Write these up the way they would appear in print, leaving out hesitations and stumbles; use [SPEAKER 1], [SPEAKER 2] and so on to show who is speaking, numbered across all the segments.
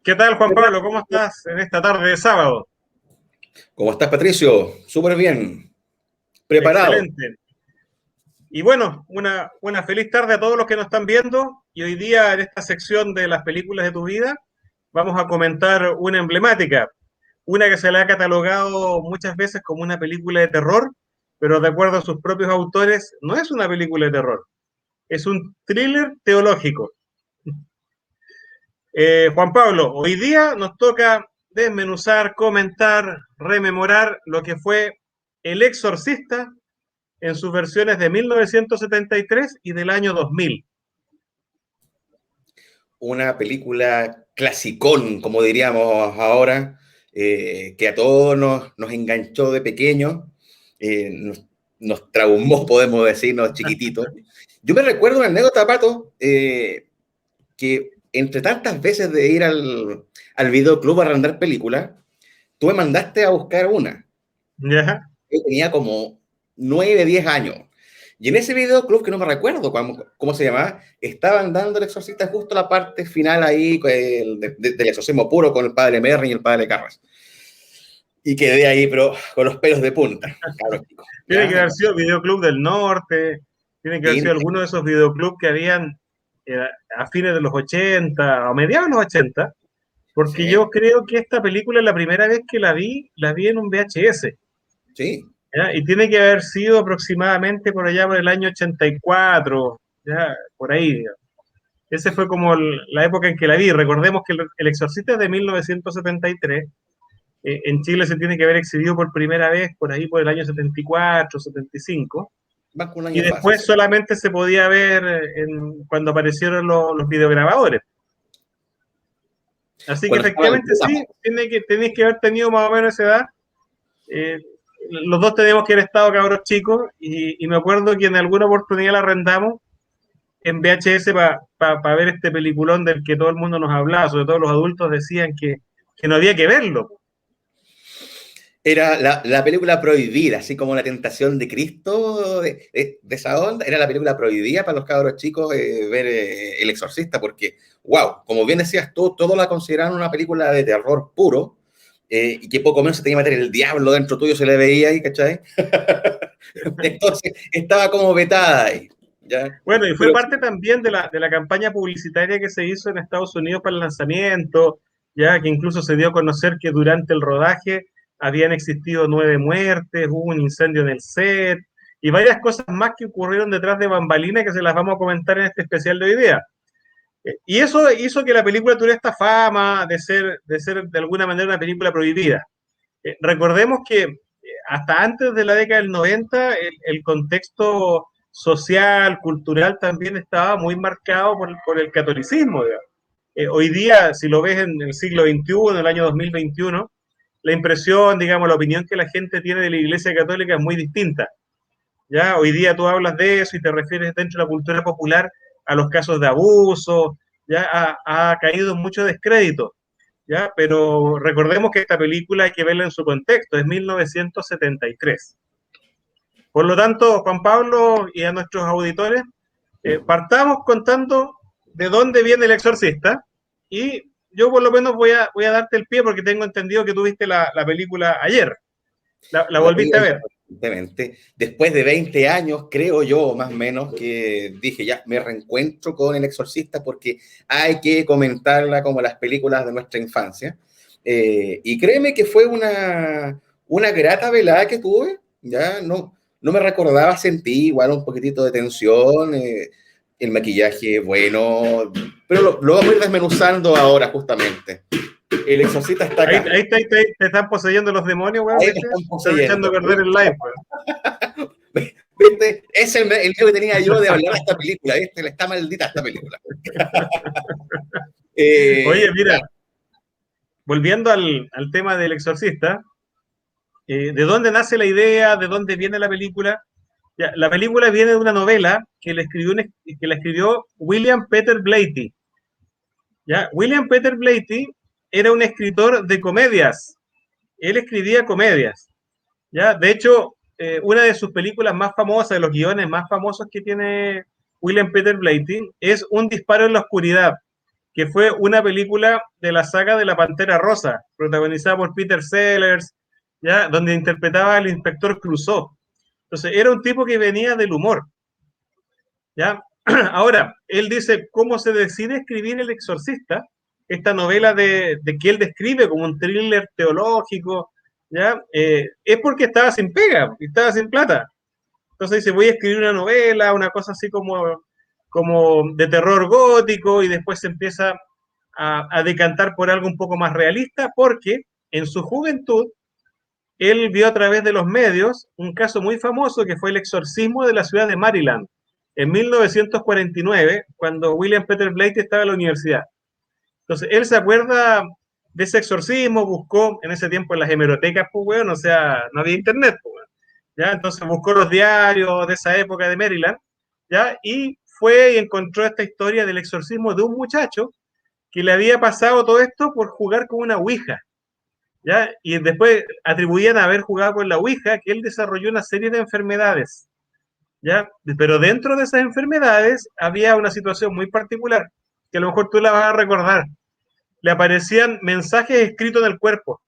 [SPEAKER 1] ¿Qué tal, Juan Pablo? ¿Cómo estás en esta tarde de sábado?
[SPEAKER 2] ¿Cómo estás, Patricio? Súper bien. Preparado.
[SPEAKER 1] Excelente. Y bueno, una feliz tarde a todos los que nos están viendo. Y hoy día, en esta sección de las películas de tu vida, vamos a comentar una emblemática, una que se le ha catalogado muchas veces como una película de terror, pero de acuerdo a sus propios autores, no es una película de terror, es un thriller teológico. Juan Pablo, hoy día nos toca desmenuzar, comentar, rememorar lo que fue El Exorcista en sus versiones de 1973 y del año 2000.
[SPEAKER 2] Una película clasicón, como diríamos ahora, que a todos nos enganchó de pequeño, nos traumó, podemos decirnos, chiquititos. Yo me recuerdo una anécdota, Pato, que entre tantas veces de ir al videoclub a arrendar películas, tú me mandaste a buscar una.
[SPEAKER 1] ¿Ya?
[SPEAKER 2] Yo tenía como 9, 10 años. Y en ese videoclub, que no me recuerdo cómo se llamaba, estaban dando El Exorcista justo la parte final ahí del exorcismo puro con el padre Merrin y el padre Carras. Y quedé ahí, pero con los pelos de punta, cabrón chico.
[SPEAKER 1] Tiene que
[SPEAKER 2] ¿Ya?
[SPEAKER 1] haber sido Videoclub del Norte, tiene que haber sido
[SPEAKER 2] Sí,
[SPEAKER 1] alguno de esos videoclubs que habían eh, a fines de los 80 o mediados de los 80, porque
[SPEAKER 2] sí,
[SPEAKER 1] yo creo que esta película, la primera vez que la vi en un VHS.
[SPEAKER 2] sí.
[SPEAKER 1] ¿Ya? Y tiene que haber sido aproximadamente por allá por el año 84, ya, por ahí. Digamos. Ese fue como la época en que la vi. Recordemos que el Exorcista es de 1973. En Chile se tiene que haber exhibido por primera vez por ahí por el año 74, 75.
[SPEAKER 2] Van con un
[SPEAKER 1] Y
[SPEAKER 2] año fácil,
[SPEAKER 1] después
[SPEAKER 2] sí.
[SPEAKER 1] solamente se podía ver cuando aparecieron los videograbadores. Así que
[SPEAKER 2] Cuando estaba en
[SPEAKER 1] efectivamente sí, tenéis que haber tenido más o menos esa edad. Eh, los dos teníamos que haber estado cabros chicos y me acuerdo que en alguna oportunidad la arrendamos en VHS para ver este peliculón del que todo el mundo nos hablaba, sobre todo los adultos decían que no había que verlo.
[SPEAKER 2] Era la película prohibida, así como La Tentación de Cristo, de esa onda, era la película prohibida para los cabros chicos ver El Exorcista, porque, wow, como bien decías tú, todos la consideraban una película de terror puro, y que poco menos se tenía que meter el diablo dentro tuyo, se le veía ahí, ¿cachai? Entonces, estaba como vetada ahí, ¿ya?
[SPEAKER 1] Bueno, y fue
[SPEAKER 2] Pero
[SPEAKER 1] parte también de la campaña publicitaria que se hizo en Estados Unidos para el lanzamiento, ya que incluso se dio a conocer que durante el rodaje habían existido 9 muertes, hubo un incendio en el set y varias cosas más que ocurrieron detrás de bambalinas que se las vamos a comentar en este especial de hoy día. Y eso hizo que la película tuviera esta fama de ser de alguna manera una película prohibida. Recordemos que hasta antes de la década del 90, el contexto social, cultural también estaba muy marcado por el catolicismo. Hoy día, si lo ves en el siglo XXI, en el año 2021, la impresión, digamos, la opinión que la gente tiene de la Iglesia Católica es muy distinta. ¿Ya? Hoy día tú hablas de eso y te refieres dentro de la cultura popular a los casos de abuso, ya ha caído mucho descrédito. ¿Ya? Pero recordemos que esta película hay que verla en su contexto, es 1973. Por lo tanto, Juan Pablo y a nuestros auditores, partamos contando de dónde viene el exorcista y yo por lo menos voy a darte el pie porque tengo entendido que tuviste la película ayer, la
[SPEAKER 2] la vi
[SPEAKER 1] volviste a
[SPEAKER 2] ahí,
[SPEAKER 1] ver.
[SPEAKER 2] evidentemente. Después de 20 años, creo yo, más o menos, que dije, ya, me reencuentro con El Exorcista porque hay que comentarla como las películas de nuestra infancia. Y créeme que fue una grata velada que tuve, ya no me recordaba, sentí igual un poquitito de tensión, el maquillaje bueno, pero lo vamos a ir desmenuzando ahora justamente. El Exorcista está acá.
[SPEAKER 1] Te están poseyendo los demonios, weón,
[SPEAKER 2] Ahí me
[SPEAKER 1] ¿viste?
[SPEAKER 2] están
[SPEAKER 1] Están echando a
[SPEAKER 2] poseyendo.
[SPEAKER 1] perder el live, weón.
[SPEAKER 2] ¿Viste? Es el lío que tenía yo de hablar de esta película, ¿viste? Está maldita esta película.
[SPEAKER 1] Oye,
[SPEAKER 2] Ya,
[SPEAKER 1] mira, volviendo al tema del exorcista, ¿de dónde nace la idea? ¿De dónde viene la película? Ya, la película viene de una novela que la escribió William Peter Blatty. ¿Ya? William Peter Blatty era un escritor de comedias. Él escribía comedias. ¿Ya? De hecho, una de sus películas más famosas, de los guiones más famosos que tiene William Peter Blatty, es Un disparo en la oscuridad. que fue una película de la saga de la Pantera Rosa, protagonizada por Peter Sellers, ¿ya? Donde interpretaba al inspector Clouseau. Entonces, era un tipo que venía del humor, ¿ya? Ahora, él dice cómo se decide escribir El Exorcista, esta novela de que él describe como un thriller teológico, ¿ya? Es porque estaba sin pega, estaba sin plata. Entonces dice, voy a escribir una novela, una cosa así como de terror gótico, y después se empieza a decantar por algo un poco más realista, porque en su juventud él vio a través de los medios un caso muy famoso que fue el exorcismo de la ciudad de Maryland en 1949, cuando William Peter Blatty estaba en la universidad. Entonces, él se acuerda de ese exorcismo, buscó en ese tiempo en las hemerotecas, pues, bueno, o sea, no había internet, pues, bueno, ¿ya? Entonces buscó los diarios de esa época de Maryland, ¿ya? Y fue y encontró esta historia del exorcismo de un muchacho que le había pasado todo esto por jugar con una ouija, ¿ya? Y después atribuían a haber jugado con la ouija que él desarrolló una serie de enfermedades, ¿ya? Pero dentro de esas enfermedades había una situación muy particular, que a lo mejor tú la vas a recordar. Le aparecían mensajes escritos en el cuerpo,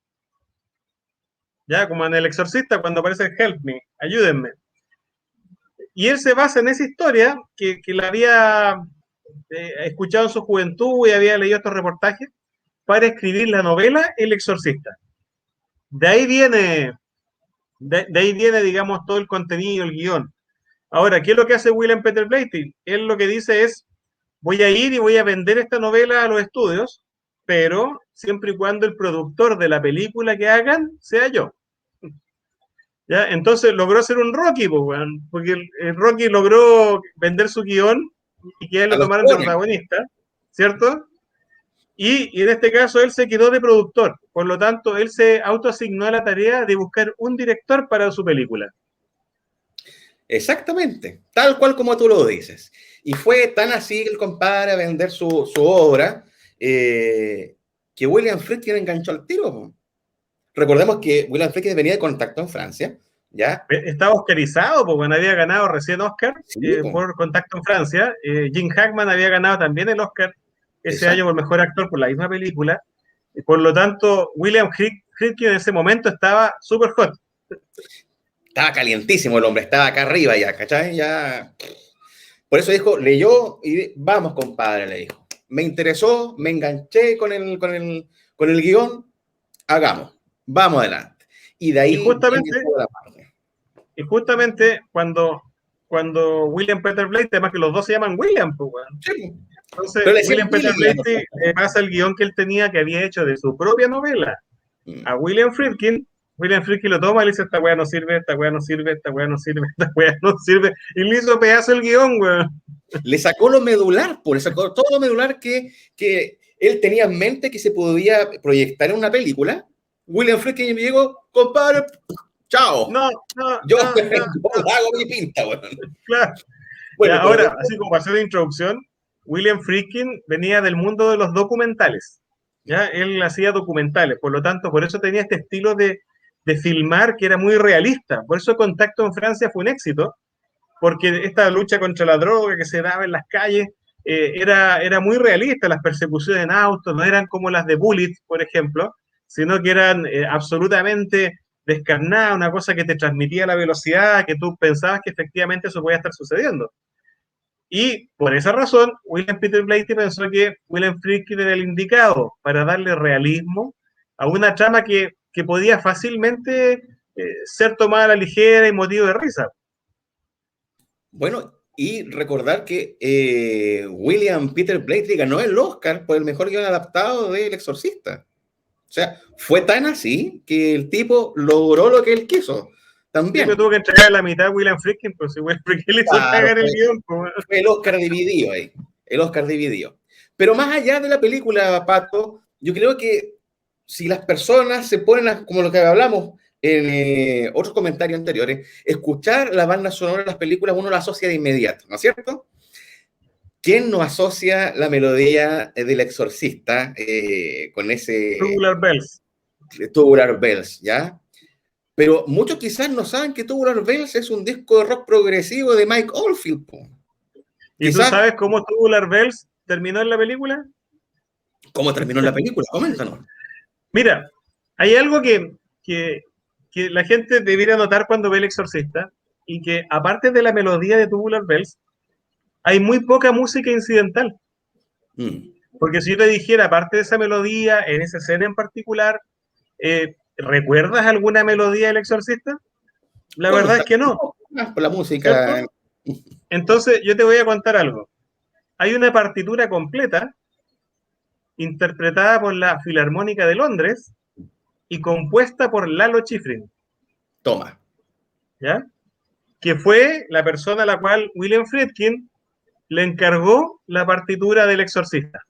[SPEAKER 1] ya como en El Exorcista, cuando aparece Help me, ayúdenme. Y él se basa en esa historia que la había escuchado en su juventud y había leído estos reportajes para escribir la novela El Exorcista. De ahí viene, de ahí viene, digamos, todo el contenido, el guión. Ahora, ¿qué es lo que hace William Peter Blatty? Él lo que dice es, voy a ir y voy a vender esta novela a los estudios, pero siempre y cuando el productor de la película que hagan sea yo. ¿Ya? Entonces logró ser un Rocky, pues, bueno, porque el Rocky logró vender su guión y que él
[SPEAKER 2] A
[SPEAKER 1] lo
[SPEAKER 2] los
[SPEAKER 1] tomaran de
[SPEAKER 2] jóvenes.
[SPEAKER 1] protagonista, ¿cierto? Y en este caso él se quedó de productor, por lo tanto él se autoasignó a la tarea de buscar un director para su película.
[SPEAKER 2] Exactamente, tal cual como tú lo dices. Y fue tan así el compadre a vender su obra que William Friedkin enganchó al tiro. Recordemos que William Friedkin venía de Contacto en Francia, ¿ya?
[SPEAKER 1] Estaba oscarizado, porque bueno, había ganado recién Oscar
[SPEAKER 2] Sí, pues,
[SPEAKER 1] por Contacto en Francia. Jim Hackman había ganado también el Oscar ese año
[SPEAKER 2] exacto.
[SPEAKER 1] por Mejor Actor por la misma película. Y por lo tanto, William Friedkin en ese momento estaba súper hot.
[SPEAKER 2] Estaba calientísimo el hombre, estaba acá arriba ya, ¿cachai? Ya. Por eso dijo, leyó y vamos, compadre, le dijo. Me interesó, me enganché con el guión, hagamos, vamos adelante. Y de
[SPEAKER 1] Y
[SPEAKER 2] ahí viene
[SPEAKER 1] justamente,
[SPEAKER 2] toda la parte.
[SPEAKER 1] y justamente cuando William Peter Blatty, además que los dos se llaman William, pues, bueno.
[SPEAKER 2] Sí,
[SPEAKER 1] Entonces,
[SPEAKER 2] pero le decían
[SPEAKER 1] William Peter
[SPEAKER 2] William.
[SPEAKER 1] Blatty pasa el guión que él tenía, que había hecho de su propia novela, a William Friedkin. William Friedkin lo toma y le dice, esta weá no sirve, esta weá no sirve, esta weá no sirve, esta weá no sirve. Y le hizo pedazo el guión, weón.
[SPEAKER 2] Le sacó lo medular, le sacó todo lo medular que él tenía en mente que se podía proyectar en una película. William Friedkin llegó, compadre, chao.
[SPEAKER 1] No, no,
[SPEAKER 2] Yo,
[SPEAKER 1] no, no,
[SPEAKER 2] yo hago mi pinta, bueno.
[SPEAKER 1] claro.
[SPEAKER 2] Bueno,
[SPEAKER 1] Ya,
[SPEAKER 2] pero
[SPEAKER 1] ahora, así como para hacer la introducción, William Friedkin venía del mundo de los documentales. ¿Ya? Él hacía documentales, por lo tanto, por eso tenía este estilo de filmar que era muy realista. Por eso Contacto en Francia fue un éxito, porque esta lucha contra la droga que se daba en las calles era muy realista. Las persecuciones en autos no eran como las de Bullet, por ejemplo, sino que eran absolutamente descarnadas, una cosa que te transmitía la velocidad, que tú pensabas que efectivamente eso podía estar sucediendo. Y por esa razón, William Peter Blatty pensó que William Friedkin era el indicado para darle realismo a una trama que podía fácilmente ser tomada a la ligera y motivo de risa.
[SPEAKER 2] bueno, y recordar que William Peter Blatty ganó el Oscar por el mejor guión adaptado de El Exorcista. O sea, fue tan así que el tipo logró lo que él quiso.
[SPEAKER 1] Sí, pero
[SPEAKER 2] También.
[SPEAKER 1] tuvo que entregar la mitad a William Friedkin, pues si William Friedkin le hizo
[SPEAKER 2] Claro,
[SPEAKER 1] cagar el guión. Pues.
[SPEAKER 2] fue el Oscar dividido ahí. El Oscar dividido. Pero más allá de la película, Pato, yo creo que si las personas se ponen, como lo que hablamos en otros comentarios anteriores, escuchar la banda sonora de las películas, uno la asocia de inmediato, ¿no es cierto? ¿Quién no asocia la melodía del Exorcista con ese
[SPEAKER 1] Tubular Bells.
[SPEAKER 2] Tubular Bells, ¿ya? Pero muchos quizás no saben que Tubular Bells es un disco de rock progresivo de Mike Oldfield. Po.
[SPEAKER 1] ¿Y tú
[SPEAKER 2] Quizás,
[SPEAKER 1] sabes cómo Tubular Bells terminó en la película?
[SPEAKER 2] ¿Cómo terminó la película? Coméntanos.
[SPEAKER 1] Mira, hay algo que, que la gente debería notar cuando ve El Exorcista, y que aparte de la melodía de Tubular Bells, hay muy poca música incidental.
[SPEAKER 2] Mm.
[SPEAKER 1] Porque si yo te dijera, aparte de esa melodía, en esa escena en particular, ¿recuerdas alguna melodía del Exorcista? La verdad es que no,
[SPEAKER 2] Por la música.
[SPEAKER 1] ¿cierto? Entonces yo te voy a contar algo. Hay una partitura completa interpretada por la Filarmónica de Londres y compuesta por Lalo Schifrin,
[SPEAKER 2] Toma.
[SPEAKER 1] ¿ya? Que fue la persona a la cual William Friedkin le encargó la partitura del Exorcista.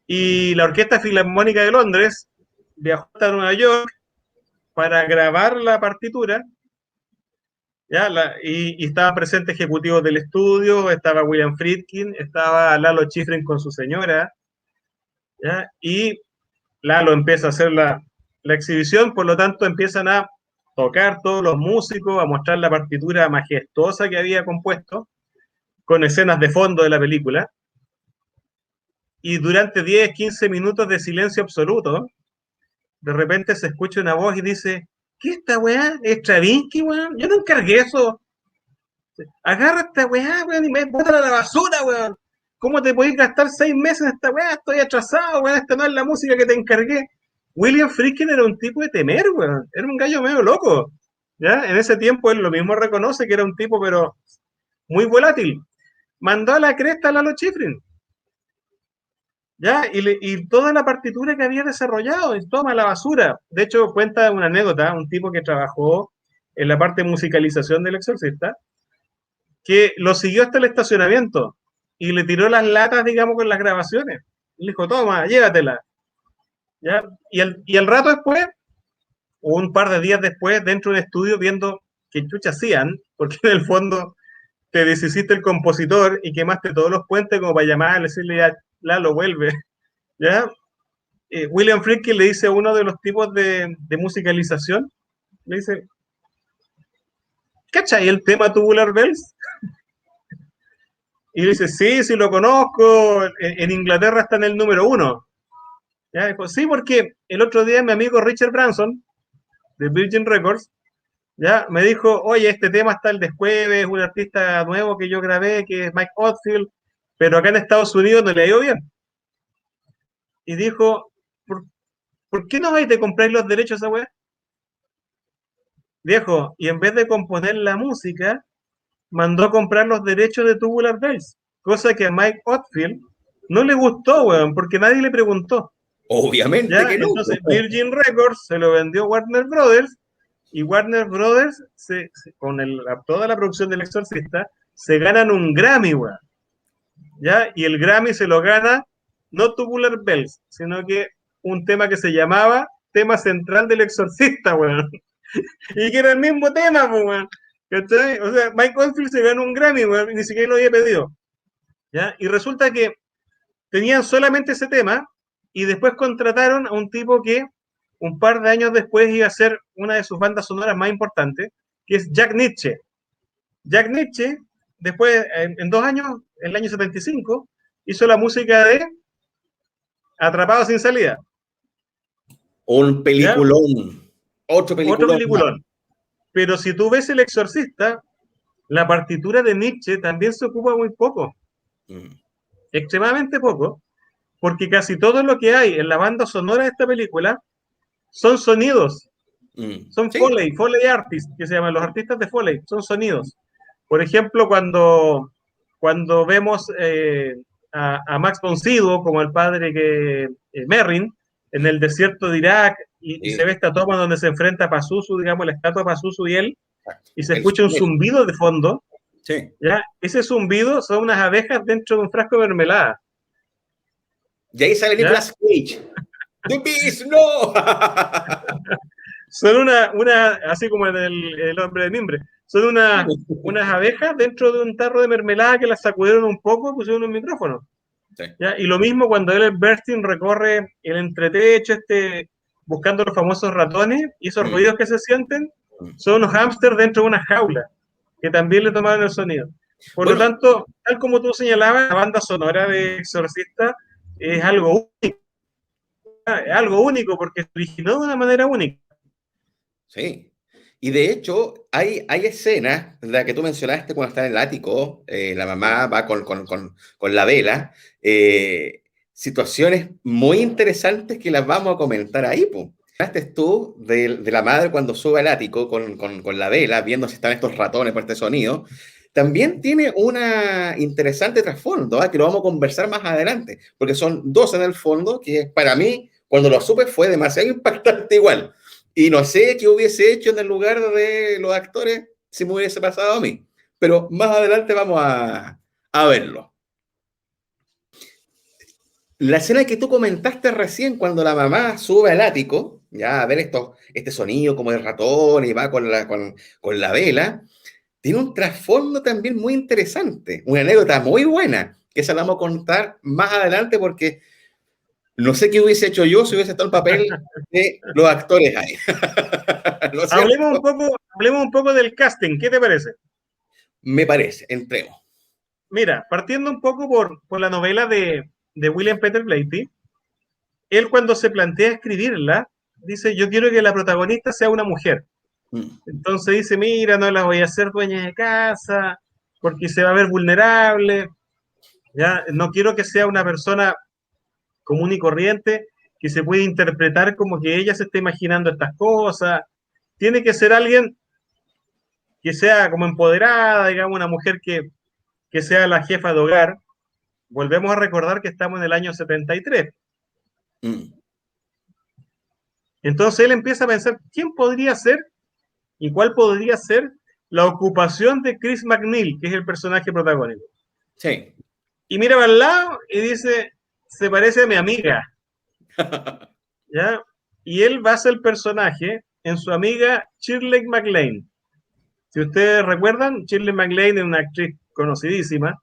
[SPEAKER 1] Y la Orquesta Filarmónica de Londres viajó hasta Nueva York para grabar la partitura, ¿ya? Y estaban presentes ejecutivos del estudio, estaba William Friedkin, estaba Lalo Schifrin con su señora, ¿ya? Y Lalo empieza a hacer la exhibición, por lo tanto empiezan a tocar todos los músicos, a mostrar la partitura majestuosa que había compuesto, con escenas de fondo de la película, y durante 10, 15 minutos de silencio absoluto, de repente se escucha una voz y dice, ¿qué esta weá? ¿Es Stravinsky, weón? Yo no encargué eso. Agarra esta weá, weón, y me bótala a la basura, weón. ¿Cómo te podéis gastar 6 meses en esta weá? Estoy atrasado, weón, esta no es la música que te encargué. William Friedkin era un tipo de temer, weón. Era un gallo medio loco. ¿Ya? En ese tiempo él lo mismo reconoce que era un tipo, pero muy volátil. Mandó a la cresta a Lalo Schifrin. ¿Ya? Y toda la partitura que había desarrollado, y toma la basura. De hecho, cuenta una anécdota, un tipo que trabajó en la parte de musicalización del Exorcista, que lo siguió hasta el estacionamiento y le tiró las latas, digamos, con las grabaciones. Y le dijo, toma, llévatela. ¿Ya? Y el rato después, o un par de días después, dentro de un estudio, viendo qué chucha hacían, porque en el fondo te deshiciste el compositor y quemaste todos los puentes como para llamar, decirle ya, Lalo, vuelve. ¿Ya? William Friedkin le dice a uno de los tipos de musicalización, le dice, ¿cachai el tema Tubular Bells? Y le dice, sí, sí lo conozco, en Inglaterra está en el número 1. ¿Ya? Dijo, sí, porque el otro día mi amigo Richard Branson, de Virgin Records, ya me dijo, oye, este tema está el de Jueves, un artista nuevo que yo grabé, que es Mike Oldfield, pero acá en Estados Unidos no le ha ido bien. Y dijo, ¿por qué no vais a comprar los derechos a esa weá? Viejo, y en vez de componer la música, mandó a comprar los derechos de Tubular Bells, cosa que a Mike Oldfield no le gustó, weón, porque nadie le preguntó.
[SPEAKER 2] Obviamente
[SPEAKER 1] ¿Ya?
[SPEAKER 2] que no.
[SPEAKER 1] Entonces Virgin Records se lo vendió Warner Brothers, y Warner Brothers, con toda la producción del Exorcista, se ganan un Grammy, weón. ¿Ya? Y el Grammy se lo gana no Tubular Bells, sino que un tema que se llamaba Tema Central del Exorcista, weón. Y que era el mismo tema, weón. ¿Cachai? O sea, Mike Oldfield se ganó un Grammy, weón, y ni siquiera lo había pedido. ¿Ya? Y resulta que tenían solamente ese tema y después contrataron a un tipo que un par de años después iba a ser una de sus bandas sonoras más importantes, que es Jack Nietzsche. Jack Nietzsche, después, en 2 años, en el año 75, hizo la música de Atrapado sin salida.
[SPEAKER 2] Un
[SPEAKER 1] ¿Ya?
[SPEAKER 2] peliculón. Otro
[SPEAKER 1] Otro
[SPEAKER 2] peliculón más.
[SPEAKER 1] peliculón. Pero si tú ves El Exorcista, la partitura de Nietzsche también se ocupa muy poco,
[SPEAKER 2] Mm.
[SPEAKER 1] extremadamente poco, porque casi todo lo que hay en la banda sonora de esta película son sonidos,
[SPEAKER 2] Mm.
[SPEAKER 1] son
[SPEAKER 2] Sí.
[SPEAKER 1] Foley artists, que se llaman los artistas de Foley, son sonidos. Por ejemplo, cuando vemos a Max von Sydow como el padre que Merrin en el desierto de Irak, y se
[SPEAKER 2] Sí.
[SPEAKER 1] ve esta toma donde se enfrenta Pazuzu, digamos, la estatua de Pazuzu y él, y se
[SPEAKER 2] El
[SPEAKER 1] escucha un
[SPEAKER 2] sonido.
[SPEAKER 1] zumbido de fondo,
[SPEAKER 2] Sí.
[SPEAKER 1] ¿ya? Ese zumbido son unas abejas dentro de un frasco de mermelada,
[SPEAKER 2] Y ahí sale
[SPEAKER 1] ¿ya?
[SPEAKER 2] Nicolas Cage. ¡The Beast, no!
[SPEAKER 1] Son así como en el hombre de mimbre, son unas abejas dentro de un tarro de mermelada que las sacudieron un poco y pusieron un micrófono.
[SPEAKER 2] Sí.
[SPEAKER 1] ¿Ya? Y lo mismo cuando él, Bernstein, recorre el entretecho buscando los famosos ratones, y esos
[SPEAKER 2] Mm.
[SPEAKER 1] ruidos que se sienten
[SPEAKER 2] Mm.
[SPEAKER 1] son unos hámsters dentro de una jaula, que también le tomaron el sonido. Por lo
[SPEAKER 2] Bueno,
[SPEAKER 1] tanto, tal como tú señalabas, la banda sonora de Exorcista es algo único, algo único porque se originó de una manera única.
[SPEAKER 2] Sí. Y de hecho, hay escenas, la que tú mencionaste cuando está en el ático, la mamá va con la vela, situaciones muy interesantes que las vamos a comentar ahí, pues. Hablaste tú de la madre cuando sube al ático con la vela, viendo si están estos ratones por este sonido. También tiene una interesante trasfondo, ¿ah? Que lo vamos a conversar más adelante, porque son dos en el fondo que para mí, cuando lo supe, fue demasiado impactante igual. Y no sé qué hubiese hecho en el lugar de los actores si me hubiese pasado a mí. Pero más adelante vamos a verlo. La escena que tú comentaste recién, cuando la mamá sube al ático, ya a ver este sonido como de ratón y va con la vela, tiene un trasfondo también muy interesante, una anécdota muy buena, que esa la vamos a contar más adelante porque no sé qué hubiese hecho yo si hubiese estado el papel de los actores ahí. ¿No es cierto?
[SPEAKER 1] Hablemos un poco del casting, ¿qué te parece?
[SPEAKER 2] Me parece, entremos.
[SPEAKER 1] Mira, partiendo un poco por la novela de William Peter Blatty, él cuando se plantea escribirla, dice, yo quiero que la protagonista sea una mujer.
[SPEAKER 2] Mm,
[SPEAKER 1] Entonces dice, mira, no la voy a hacer dueña de casa, porque se va a ver vulnerable, ¿ya? No quiero que sea una persona común y corriente, que se puede interpretar como que ella se está imaginando estas cosas. Tiene que ser alguien que sea como empoderada, digamos, una mujer que sea la jefa de hogar. Volvemos a recordar que estamos en el año 73.
[SPEAKER 2] mm.
[SPEAKER 1] Entonces él empieza a pensar, ¿quién podría ser y cuál podría ser la ocupación de Chris McNeil, que es el personaje protagónico?
[SPEAKER 2] Sí.
[SPEAKER 1] Y mira para el lado y dice, se parece a mi amiga, ¿ya? Y él basa el personaje en su amiga Shirley MacLaine. Si ustedes recuerdan, Shirley MacLaine es una actriz conocidísima,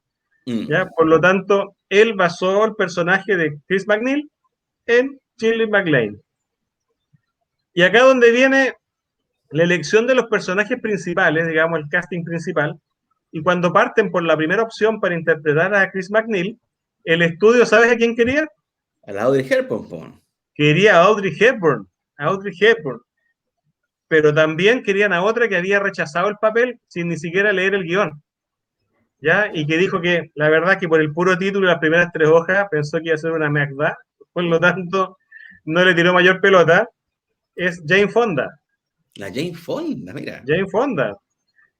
[SPEAKER 1] ¿ya?
[SPEAKER 2] Mm.
[SPEAKER 1] Por lo tanto, él basó el personaje de Chris McNeil en Shirley MacLaine. Y acá donde viene la elección de los personajes principales, digamos, el casting principal, y cuando parten por la primera opción para interpretar a Chris McNeil, el estudio, ¿sabes a quién quería?
[SPEAKER 2] A la Audrey Hepburn.
[SPEAKER 1] Quería a Audrey Hepburn, pero también querían a otra que había rechazado el papel sin ni siquiera leer el guión, ¿ya? Y que dijo que la verdad que por el puro título y las primeras tres hojas pensó que iba a ser una mierda, por lo tanto no le tiró mayor pelota, es Jane Fonda.
[SPEAKER 2] La Jane Fonda, mira.
[SPEAKER 1] Jane Fonda.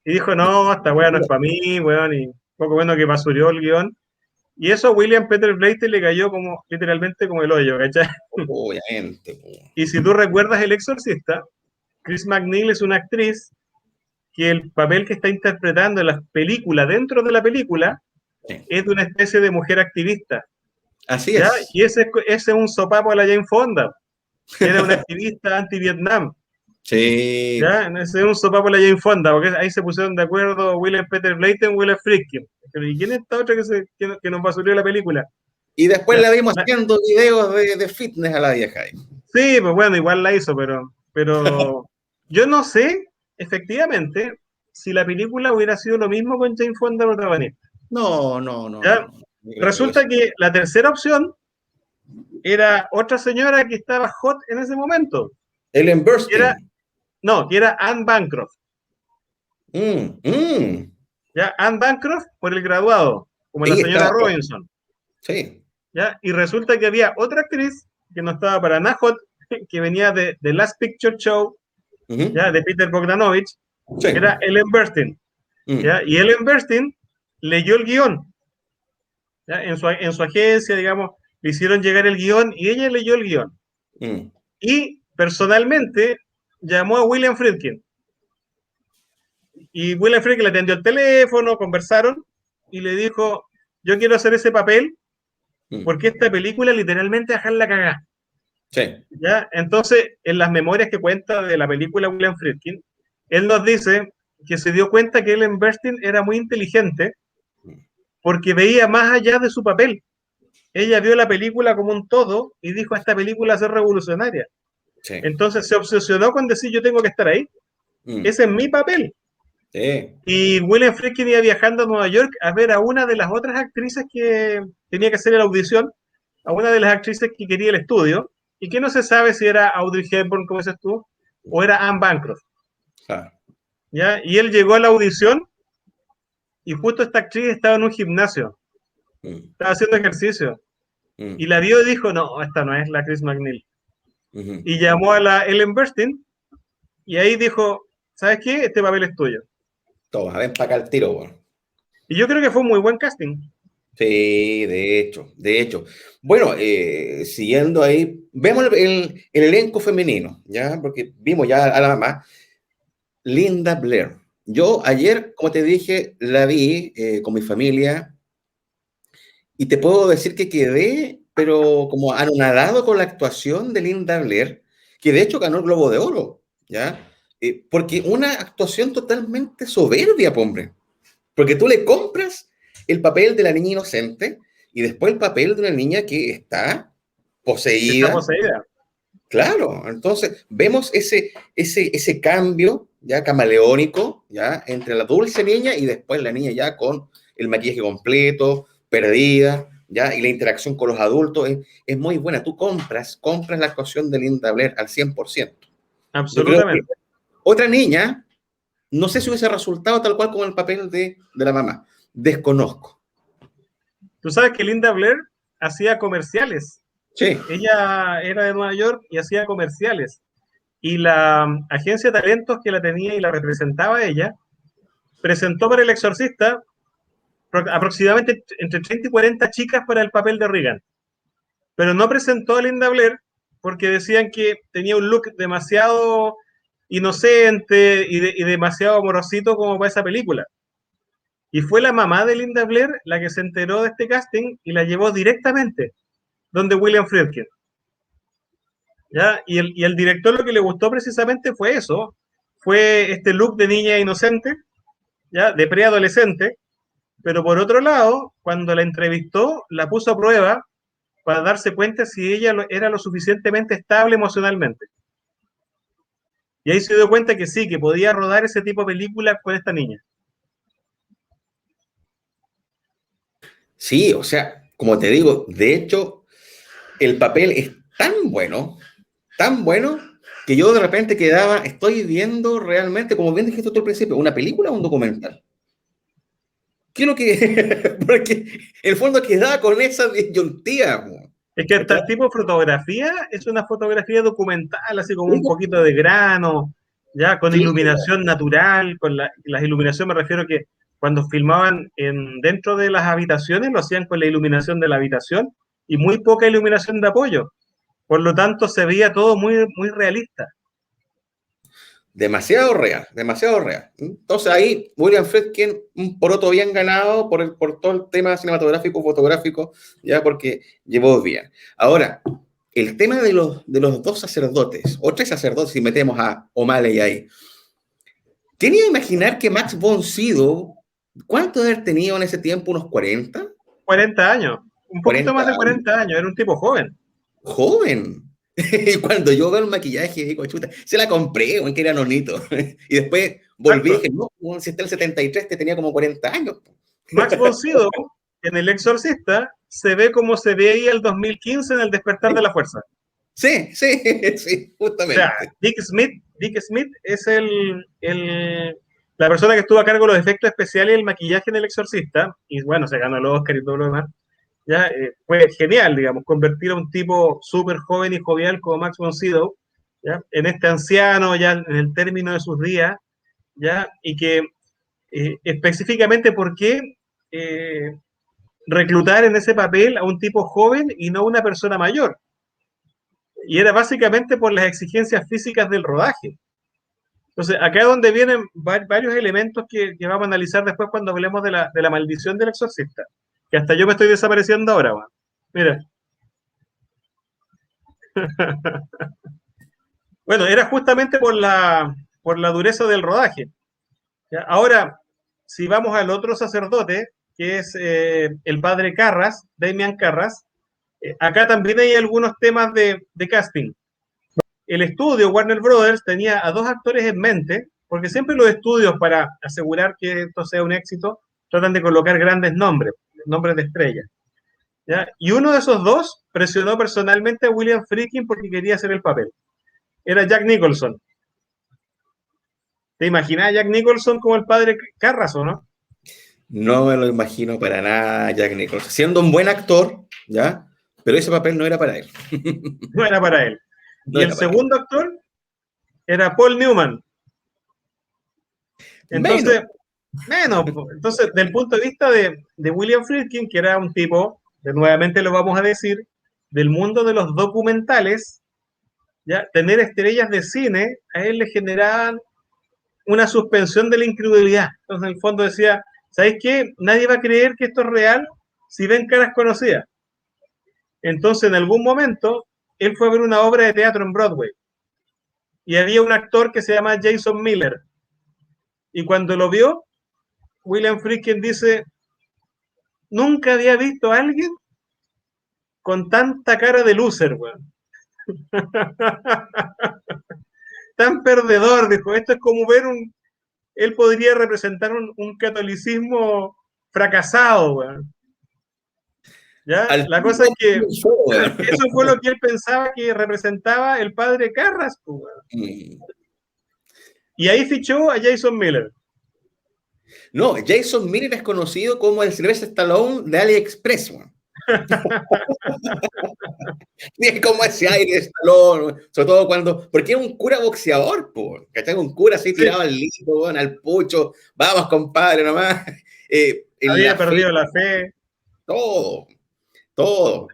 [SPEAKER 1] Y dijo, no, esta weá no es para mí, weón, y poco bueno que basurió el guión. Y eso a William Peter Blatty le cayó como, literalmente como el hoyo, ¿cachai?
[SPEAKER 2] Obviamente.
[SPEAKER 1] Y si tú recuerdas El Exorcista, Chris McNeil es una actriz que el papel que está interpretando en la película, dentro de la película,
[SPEAKER 2] Sí.
[SPEAKER 1] es de una especie de mujer activista,
[SPEAKER 2] Así
[SPEAKER 1] ¿ya?
[SPEAKER 2] es.
[SPEAKER 1] Y ese es un sopapo a la Jane Fonda, que era una activista anti-Vietnam,
[SPEAKER 2] Sí.
[SPEAKER 1] ¿ya? Ese es un sopapo a la Jane Fonda, porque ahí se pusieron de acuerdo William Peter Blatty y William Friedkin. ¿Y quién es esta otra que nos basurió la película?
[SPEAKER 2] Y después
[SPEAKER 1] ¿Ya?
[SPEAKER 2] la vimos haciendo videos de fitness a la vieja ahí.
[SPEAKER 1] Sí, pues bueno, igual la hizo, pero yo no sé, efectivamente, si la película hubiera sido lo mismo con Jane Fonda protagonista.
[SPEAKER 2] No, no, no, no,
[SPEAKER 1] ¿Ya?
[SPEAKER 2] no. Yo creo que
[SPEAKER 1] Resulta
[SPEAKER 2] hubiese.
[SPEAKER 1] que la tercera opción era otra señora que estaba hot en ese momento,
[SPEAKER 2] Ellen
[SPEAKER 1] que era,
[SPEAKER 2] Burstyn.
[SPEAKER 1] no, que era Anne Bancroft.
[SPEAKER 2] Mm, mm.
[SPEAKER 1] ¿Ya? Anne Bancroft por el graduado, como la
[SPEAKER 2] Sí,
[SPEAKER 1] señora
[SPEAKER 2] estaba.
[SPEAKER 1] Robinson.
[SPEAKER 2] Sí.
[SPEAKER 1] ¿Ya? Y resulta que había otra actriz que no estaba para nada hot, que venía de Last Picture Show,
[SPEAKER 2] Ujú.
[SPEAKER 1] ¿ya? De Peter Bogdanovich, que era
[SPEAKER 2] Sí.
[SPEAKER 1] Ellen Burstyn. ¿Ya?
[SPEAKER 2] Mm,
[SPEAKER 1] Y Ellen Burstyn leyó el guión, ¿ya? En su agencia, digamos, le hicieron llegar el guión y ella leyó el guión.
[SPEAKER 2] mm.
[SPEAKER 1] Y personalmente llamó a William Friedkin. Y William Friedkin le atendió el teléfono, conversaron y le dijo, yo quiero hacer ese papel
[SPEAKER 2] Mm.
[SPEAKER 1] porque esta película literalmente dejar la cagada.
[SPEAKER 2] Sí.
[SPEAKER 1] ¿Ya? Entonces, en las memorias que cuenta de la película William Friedkin, él nos dice que se dio cuenta que Ellen Burstyn era muy inteligente
[SPEAKER 2] Mm.
[SPEAKER 1] porque veía más allá de su papel. Ella vio la película como un todo y dijo, esta película va a ser revolucionaria.
[SPEAKER 2] Sí.
[SPEAKER 1] Entonces se obsesionó con decir, yo tengo que estar ahí.
[SPEAKER 2] Mm.
[SPEAKER 1] Ese es mi papel.
[SPEAKER 2] Sí.
[SPEAKER 1] Y William Friedkin iba viajando a Nueva York a ver a una de las otras actrices que tenía que hacer la audición a una de las actrices que quería el estudio y que no se sabe si era Audrey Hepburn, como dices tú, o era Anne Bancroft.
[SPEAKER 2] Claro.
[SPEAKER 1] ¿Ya? Y él llegó a la audición y justo esta actriz estaba en un gimnasio,
[SPEAKER 2] Mm,
[SPEAKER 1] estaba haciendo ejercicio y
[SPEAKER 2] mm,
[SPEAKER 1] la vio y dijo, no, esta no es la Chris McNeil.
[SPEAKER 2] ujú.
[SPEAKER 1] Y llamó a la Ellen Burstyn y ahí dijo, ¿sabes qué? Este papel es tuyo.
[SPEAKER 2] Toma, ven para acá el tiro, bueno.
[SPEAKER 1] Y yo creo que fue un muy buen casting.
[SPEAKER 2] Sí, de hecho, de hecho. Bueno, siguiendo ahí, vemos el elenco femenino, ¿ya? Porque vimos ya a la mamá, Linda Blair. Yo ayer, como te dije, la vi con mi familia y te puedo decir que quedé, pero como anonadado con la actuación de Linda Blair, que de hecho ganó el Globo de Oro, ¿ya? Porque una actuación totalmente soberbia, hombre. Porque tú le compras el papel de la niña inocente y después el papel de una niña que está
[SPEAKER 1] Que está
[SPEAKER 2] poseída.
[SPEAKER 1] poseída.
[SPEAKER 2] Claro, entonces vemos ese cambio ya camaleónico, ya entre la dulce niña y después la niña ya con el maquillaje completo, perdida, ya, y la interacción con los adultos es muy buena. Tú compras la actuación de Linda Blair al 100%. Yo creo que
[SPEAKER 1] Absolutamente.
[SPEAKER 2] otra niña, no sé si hubiese resultado tal cual como el papel de la mamá. Desconozco.
[SPEAKER 1] Tú sabes que Linda Blair hacía comerciales.
[SPEAKER 2] Sí,
[SPEAKER 1] Ella era de Nueva York y hacía comerciales. Y la agencia de talentos que la tenía y la representaba ella, presentó para El Exorcista aproximadamente entre 30 y 40 chicas para el papel de Regan. Pero no presentó a Linda Blair porque decían que tenía un look demasiado inocente y demasiado amorosito como para esa película. Y fue la mamá de Linda Blair la que se enteró de este casting y la llevó directamente donde William Friedkin. ¿Ya? Y el director lo que le gustó precisamente fue eso, fue este look de niña inocente, ¿ya? De preadolescente, pero por otro lado, cuando la entrevistó, la puso a prueba para darse cuenta si ella era lo suficientemente estable emocionalmente. Y ahí se dio cuenta que sí, que podía rodar ese tipo de películas con esta niña.
[SPEAKER 2] sí, o sea, como te digo, de hecho, el papel es tan bueno, que yo de repente quedaba, estoy viendo realmente, como bien dijiste tú al principio, una película o un documental. Quiero que, porque en el fondo quedaba con esa disyuntiva.
[SPEAKER 1] Es que hasta
[SPEAKER 2] ¿Cachai?
[SPEAKER 1] el tipo de fotografía es una fotografía documental, así como un
[SPEAKER 2] Un
[SPEAKER 1] poquito de grano, ya con
[SPEAKER 2] poquito.
[SPEAKER 1] iluminación natural, con las iluminaciones me refiero que cuando filmaban dentro de las habitaciones lo hacían con la iluminación de la habitación y muy poca iluminación de apoyo. Por lo tanto, se veía todo muy, muy realista.
[SPEAKER 2] Demasiado real, demasiado real. Entonces ahí William Friedkin, un poroto bien ganado por todo el tema cinematográfico, fotográfico, ya porque llevó bien. Ahora, el tema de los dos sacerdotes, o tres sacerdotes, si metemos a O'Malley ahí. Quería imaginar que Max von Sydow, ¿cuánto debe haber tenido en ese tiempo? ¿Unos 40?
[SPEAKER 1] 40 años, un poquito
[SPEAKER 2] 40
[SPEAKER 1] más de
[SPEAKER 2] años.
[SPEAKER 1] 40 años, era un tipo joven.
[SPEAKER 2] Joven. Y cuando yo veo el maquillaje, digo, chuta, se la compré, güey, que era nonito. Y después volví y
[SPEAKER 1] Exacto.
[SPEAKER 2] dije, no, güey, si está el 73, te tenía como 40 años.
[SPEAKER 1] Max von Sydow, en El Exorcista, se ve como se veía el 2015 en El Despertar de la Fuerza.
[SPEAKER 2] Sí, sí, sí,
[SPEAKER 1] O sea,
[SPEAKER 2] justamente.
[SPEAKER 1] Dick Smith es la persona que estuvo a cargo de los efectos especiales y el maquillaje en El Exorcista, y bueno, se ganó el Oscar y todo lo demás. Ya, fue genial, digamos, convertir a un tipo súper joven y jovial como Max von Sydow, ¿ya? En este anciano, ya en el término de sus días, ¿ya? Y que específicamente por qué eh, reclutar en ese papel a un tipo joven y no a una persona mayor. Y era básicamente por las exigencias físicas del rodaje. Entonces, acá es donde vienen varios elementos que vamos a analizar después cuando hablemos de la maldición del exorcista. Que hasta yo me estoy desapareciendo ahora, man. Mira, bueno, era justamente por la dureza del rodaje. ¿Ya? Ahora, si vamos al otro sacerdote, que es el padre Carras, Damian Carras, acá también hay algunos temas de casting. El estudio Warner Brothers tenía a dos actores en mente, porque siempre los estudios, para asegurar que esto sea un éxito, tratan de colocar grandes nombres, nombres de estrellas. ¿Ya? Y uno de esos dos presionó personalmente a William Friedkin porque quería hacer el papel. Era Jack Nicholson. ¿Te imaginas a Jack Nicholson como el padre Carras, o no?
[SPEAKER 2] No me lo imagino para nada Jack Nicholson. Siendo un buen actor, ¿ya? Pero ese papel no era para él.
[SPEAKER 1] No era para él.
[SPEAKER 2] No
[SPEAKER 1] Y el
[SPEAKER 2] era para él.
[SPEAKER 1] segundo actor era Paul Newman.
[SPEAKER 2] Menos.
[SPEAKER 1] Entonces, menos. Entonces, del punto de vista de William Friedkin, que era un tipo, nuevamente lo vamos a decir, del mundo de los documentales, ya tener estrellas de cine a él le generaban una suspensión de la incredulidad. Entonces, en el fondo decía, ¿sabéis qué? Nadie va a creer que esto es real si ven caras conocidas. Entonces, en algún momento, él fue a ver una obra de teatro en Broadway y había un actor que se llama Jason Miller. Y cuando lo vio, William Friedkin dice, nunca había visto a alguien con tanta cara de loser, weón. Tan perdedor, dijo. Esto es como ver un... Él podría representar un catolicismo fracasado, weón. ¿Ya?
[SPEAKER 2] Al
[SPEAKER 1] La cosa es que eso fue lo que él pensaba que representaba el padre Carras, pues, weón. Y ahí fichó a Jason Miller.
[SPEAKER 2] No, Jason Miller es conocido como el Sylvester Stallone de AliExpress, man. Tiene como ese aire de Stallone, sobre todo cuando, porque es un cura boxeador, ¿cachai? Un cura así
[SPEAKER 1] Sí,
[SPEAKER 2] tirado al listo, al pucho, vamos compadre nomás, en
[SPEAKER 1] había
[SPEAKER 2] la fe,
[SPEAKER 1] perdido la fe.
[SPEAKER 2] todo, todo.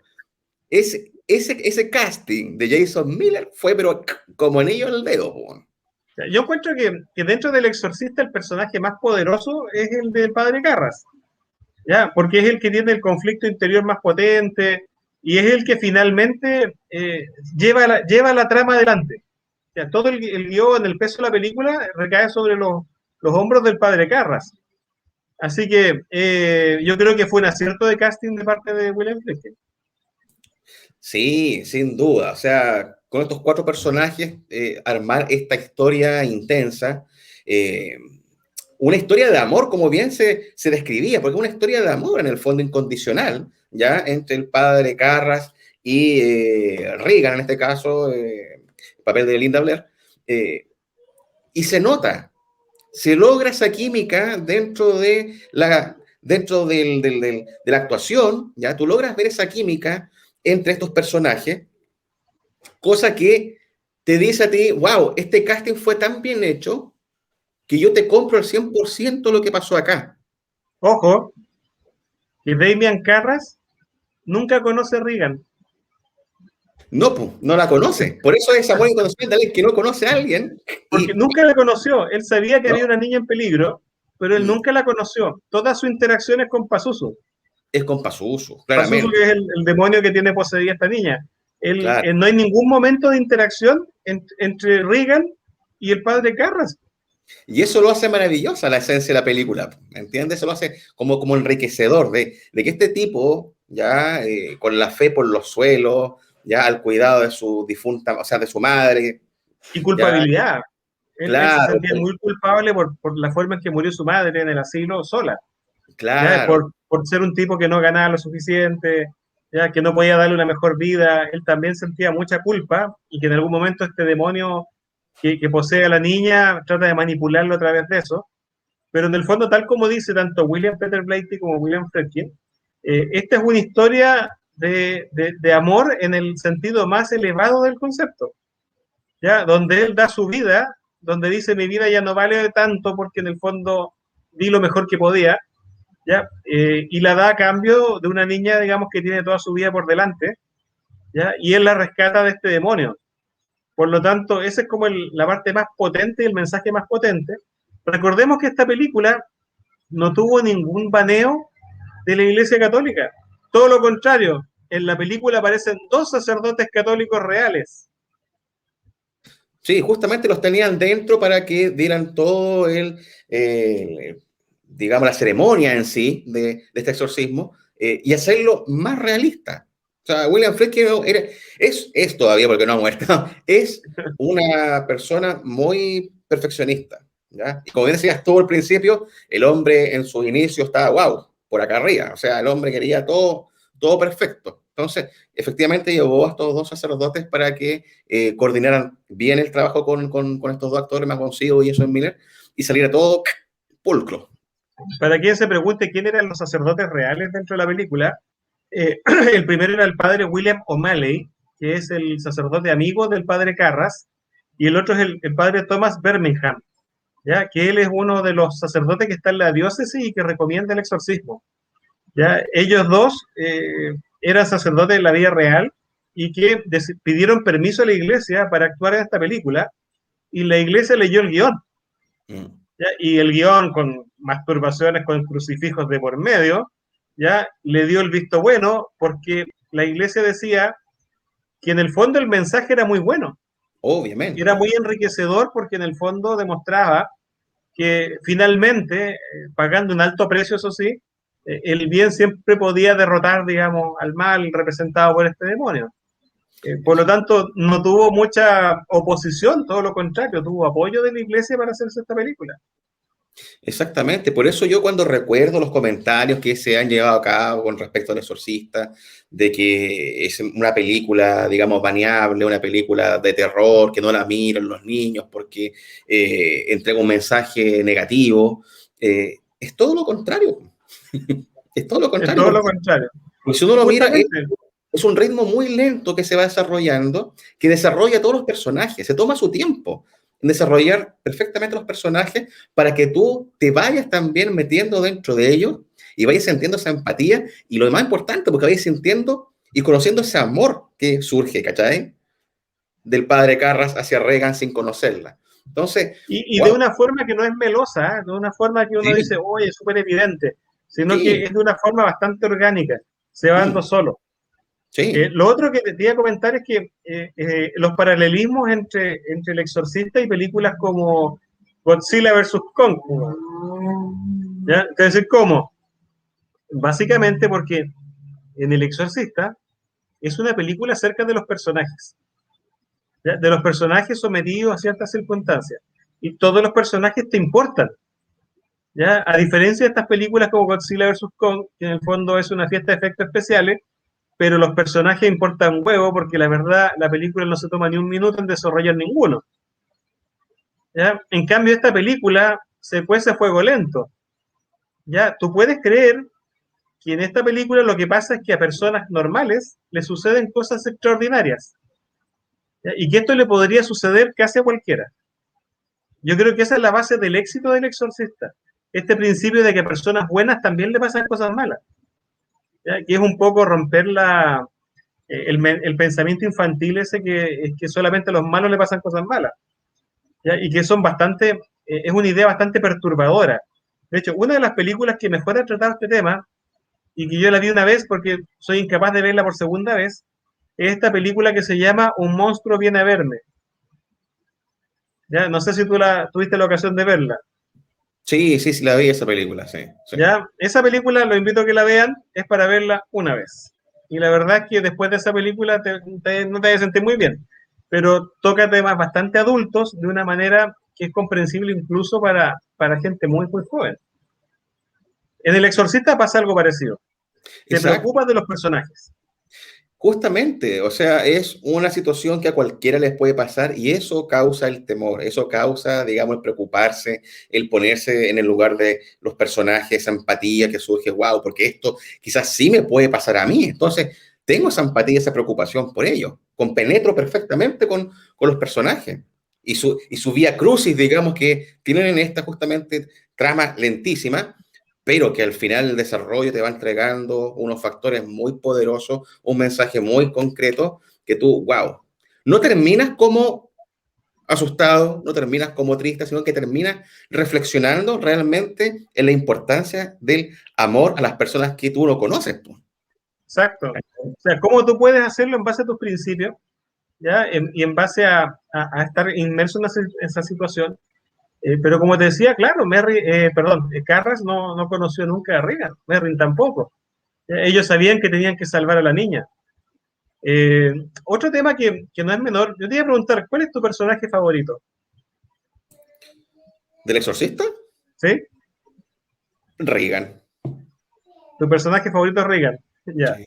[SPEAKER 2] Ese casting de Jason Miller fue pero como anillo al dedo, po.
[SPEAKER 1] Yo encuentro que dentro del Exorcista el personaje más poderoso es el del padre Carras, ¿ya? Porque es el que tiene el conflicto interior más potente y es el que finalmente lleva la trama adelante. O sea, todo el guión, el peso de la película recae sobre los hombros del padre Carras. Así que yo creo que fue un acierto de casting de parte de William Friedkin.
[SPEAKER 2] Sí, sin duda. O sea, con estos cuatro personajes, armar esta historia intensa, eh, una historia de amor, como bien se describía, porque es una historia de amor en el fondo incondicional, ¿ya? Entre el padre Carras y Regan, en este caso, el papel de Linda Blair. Y se nota, se logra esa química dentro de la actuación, ¿ya? Tú logras ver esa química entre estos personajes, cosa que te dice a ti, wow, este casting fue tan bien hecho que yo te compro al 100% lo que pasó acá.
[SPEAKER 1] Ojo, que Damian Carras nunca conoce a Regan,
[SPEAKER 2] No, pues, no la conoce. Por eso es amor incondicional de alguien que no conoce a alguien
[SPEAKER 1] porque
[SPEAKER 2] y
[SPEAKER 1] nunca la conoció. Él sabía que
[SPEAKER 2] no,
[SPEAKER 1] había una niña en peligro, pero él nunca la conoció. Todas sus interacciones con Pazuzu.
[SPEAKER 2] es con Pazuzu,
[SPEAKER 1] Pazuzu, que
[SPEAKER 2] claramente.
[SPEAKER 1] es el demonio que tiene poseída esta niña.
[SPEAKER 2] Claro.
[SPEAKER 1] No hay ningún momento de interacción entre Regan y el padre Carras.
[SPEAKER 2] Y eso lo hace maravillosa la esencia de la película, ¿me entiendes? Eso lo hace como enriquecedor de que este tipo, ya con la fe por los suelos, ya al cuidado de su difunta, o sea, de su madre,
[SPEAKER 1] Y
[SPEAKER 2] ya,
[SPEAKER 1] culpabilidad. Él se
[SPEAKER 2] claro,
[SPEAKER 1] sentía muy culpable por la forma en que murió su madre en el asilo sola. ¿Ya?
[SPEAKER 2] claro.
[SPEAKER 1] Por ser un tipo que no ganaba lo suficiente, ¿ya? Que no podía darle una mejor vida. Él también sentía mucha culpa y que en algún momento este demonio que posee a la niña trata de manipularlo a través de eso. Pero en el fondo, tal como dice tanto William Peter Blatty como William Friedkin, esta es una historia de amor en el sentido más elevado del concepto, ¿ya? Donde él da su vida, donde dice mi vida ya no vale tanto porque en el fondo di lo mejor que podía, ¿ya? Y la da a cambio de una niña, digamos, que tiene toda su vida por delante, ¿ya? Y él la rescata de este demonio. Por lo tanto, esa es como la parte más potente y el mensaje más potente. Recordemos que esta película no tuvo ningún baneo de la Iglesia Católica. Todo lo contrario, en la película aparecen dos sacerdotes católicos reales.
[SPEAKER 2] Sí, justamente los tenían dentro para que dieran todo digamos, la ceremonia en sí de este exorcismo y hacerlo más realista. O sea, William Friedkin es todavía, porque no ha muerto, es una persona muy perfeccionista, ¿ya? Y como bien decías tú al principio, el hombre en sus inicios estaba, wow, por acá arriba. O sea, el hombre quería todo perfecto. Entonces, efectivamente llevó a estos dos sacerdotes para que coordinaran bien el trabajo con estos dos actores, Matt von Sydow y Jason Miller, y saliera todo pulcro.
[SPEAKER 1] Para quien se pregunte quién eran los sacerdotes reales dentro de la película, el primero era el padre William O'Malley, que es el sacerdote amigo del padre Carras, y el otro es el padre Thomas Birmingham, ¿ya? Que él es uno de los sacerdotes que está en la diócesis y que recomienda el exorcismo. ¿Ya? Ellos dos eran sacerdotes de la vida real y que pidieron permiso a la iglesia para actuar en esta película, y la iglesia leyó el guión. ¿Ya? Y el guión, con masturbaciones con crucifijos de por medio, ya le dio el visto bueno, porque la iglesia decía que en el fondo el mensaje era muy bueno. Era
[SPEAKER 2] Obviamente.
[SPEAKER 1] muy enriquecedor, porque en el fondo demostraba que finalmente, pagando un alto precio, eso sí, el bien siempre podía derrotar, digamos, al mal representado por este demonio. Por lo tanto, no tuvo mucha oposición, todo lo contrario, tuvo apoyo de la iglesia para hacerse esta película.
[SPEAKER 2] Exactamente, por eso yo cuando recuerdo los comentarios que se han llevado a cabo con respecto al Exorcista, de que es una película, digamos, baneable, una película de terror, que no la miran los niños porque entrega un mensaje negativo, es todo lo contrario. Es todo lo
[SPEAKER 1] Es
[SPEAKER 2] contrario,
[SPEAKER 1] todo lo contrario.
[SPEAKER 2] porque si uno lo mira,
[SPEAKER 1] Justamente,
[SPEAKER 2] es un ritmo muy lento que se va desarrollando, que desarrolla todos los personajes, se toma su tiempo en desarrollar perfectamente los personajes para que tú te vayas también metiendo dentro de ellos y vayas sintiendo esa empatía y lo más importante, porque vayas sintiendo y conociendo ese amor que surge, ¿cachai? Del padre Carras hacia Regan sin conocerla. Entonces,
[SPEAKER 1] y de
[SPEAKER 2] wow,
[SPEAKER 1] una forma que no es melosa, ¿eh? De una forma que uno
[SPEAKER 2] sí,
[SPEAKER 1] dice, oye, es súper evidente, sino que
[SPEAKER 2] sí,
[SPEAKER 1] es de una forma bastante orgánica, se va dando solo.
[SPEAKER 2] sí,
[SPEAKER 1] Lo otro que te iba a comentar es que los paralelismos entre El Exorcista y películas como Godzilla versus Kong, ¿ya? Es decir, ¿cómo? Básicamente porque en El Exorcista es una película acerca de los personajes, ¿ya? De los personajes sometidos a ciertas circunstancias. Y todos los personajes te importan, ¿ya? A diferencia de estas películas como Godzilla versus Kong, que en el fondo es una fiesta de efectos especiales, pero los personajes importan un huevo, porque la verdad la película no se toma ni un minuto en desarrollar ninguno, ¿ya? En cambio, esta película se cuece a fuego lento, ¿ya? Tú puedes creer que en esta película lo que pasa es que a personas normales les suceden cosas extraordinarias, ¿ya? Y que esto le podría suceder casi a cualquiera. Yo creo que esa es la base del éxito del exorcista, este principio de que a personas buenas también le pasan cosas malas, ¿ya? Que es un poco romper el pensamiento infantil ese que es que solamente a los malos le pasan cosas malas, ¿ya? Y que son bastante, es una idea bastante perturbadora. De hecho, una de las películas que mejor ha tratado este tema, y que yo la vi una vez porque soy incapaz de verla por segunda vez, es esta película que se llama Un monstruo viene a verme. ¿Ya? No sé si tú tuviste la ocasión de verla.
[SPEAKER 2] sí, sí, sí, la vi esa película, sí, sí.
[SPEAKER 1] ¿Ya? Esa película, lo invito a que la vean, es para verla una vez. Y la verdad es que después de esa película no te vas a sentir muy bien, pero toca temas bastante adultos de una manera que es comprensible incluso para gente muy, muy joven. En El Exorcista pasa algo parecido. Te
[SPEAKER 2] Exacto.
[SPEAKER 1] preocupas de los personajes.
[SPEAKER 2] Justamente, o sea, es una situación que a cualquiera les puede pasar y eso causa el temor, eso causa, digamos, el preocuparse, el ponerse en el lugar de los personajes, esa empatía que surge, wow, porque esto quizás sí me puede pasar a mí. Entonces, tengo esa empatía, esa preocupación por ellos, compenetro perfectamente con los personajes y su vía crucis, digamos, que tienen en esta justamente trama lentísima pero que al final el desarrollo te va entregando unos factores muy poderosos, un mensaje muy concreto, que tú, wow, no terminas como asustado, no terminas como triste, sino que terminas reflexionando realmente en la importancia del amor a las personas que tú no conoces.
[SPEAKER 1] Exacto. O sea, ¿cómo tú puedes hacerlo en base a tus principios? ¿Ya? Y en base a estar inmerso en esa situación. Pero como te decía, claro, Carras no conoció nunca a Regan, Merrin tampoco. Ellos sabían que tenían que salvar a la niña. Eh, Otro tema que no es menor, yo te iba a preguntar, ¿cuál es tu personaje favorito?
[SPEAKER 2] ¿Del exorcista?
[SPEAKER 1] ¿Sí?
[SPEAKER 2] Reagan.
[SPEAKER 1] Tu personaje favorito es Regan. Ya.
[SPEAKER 2] Sí.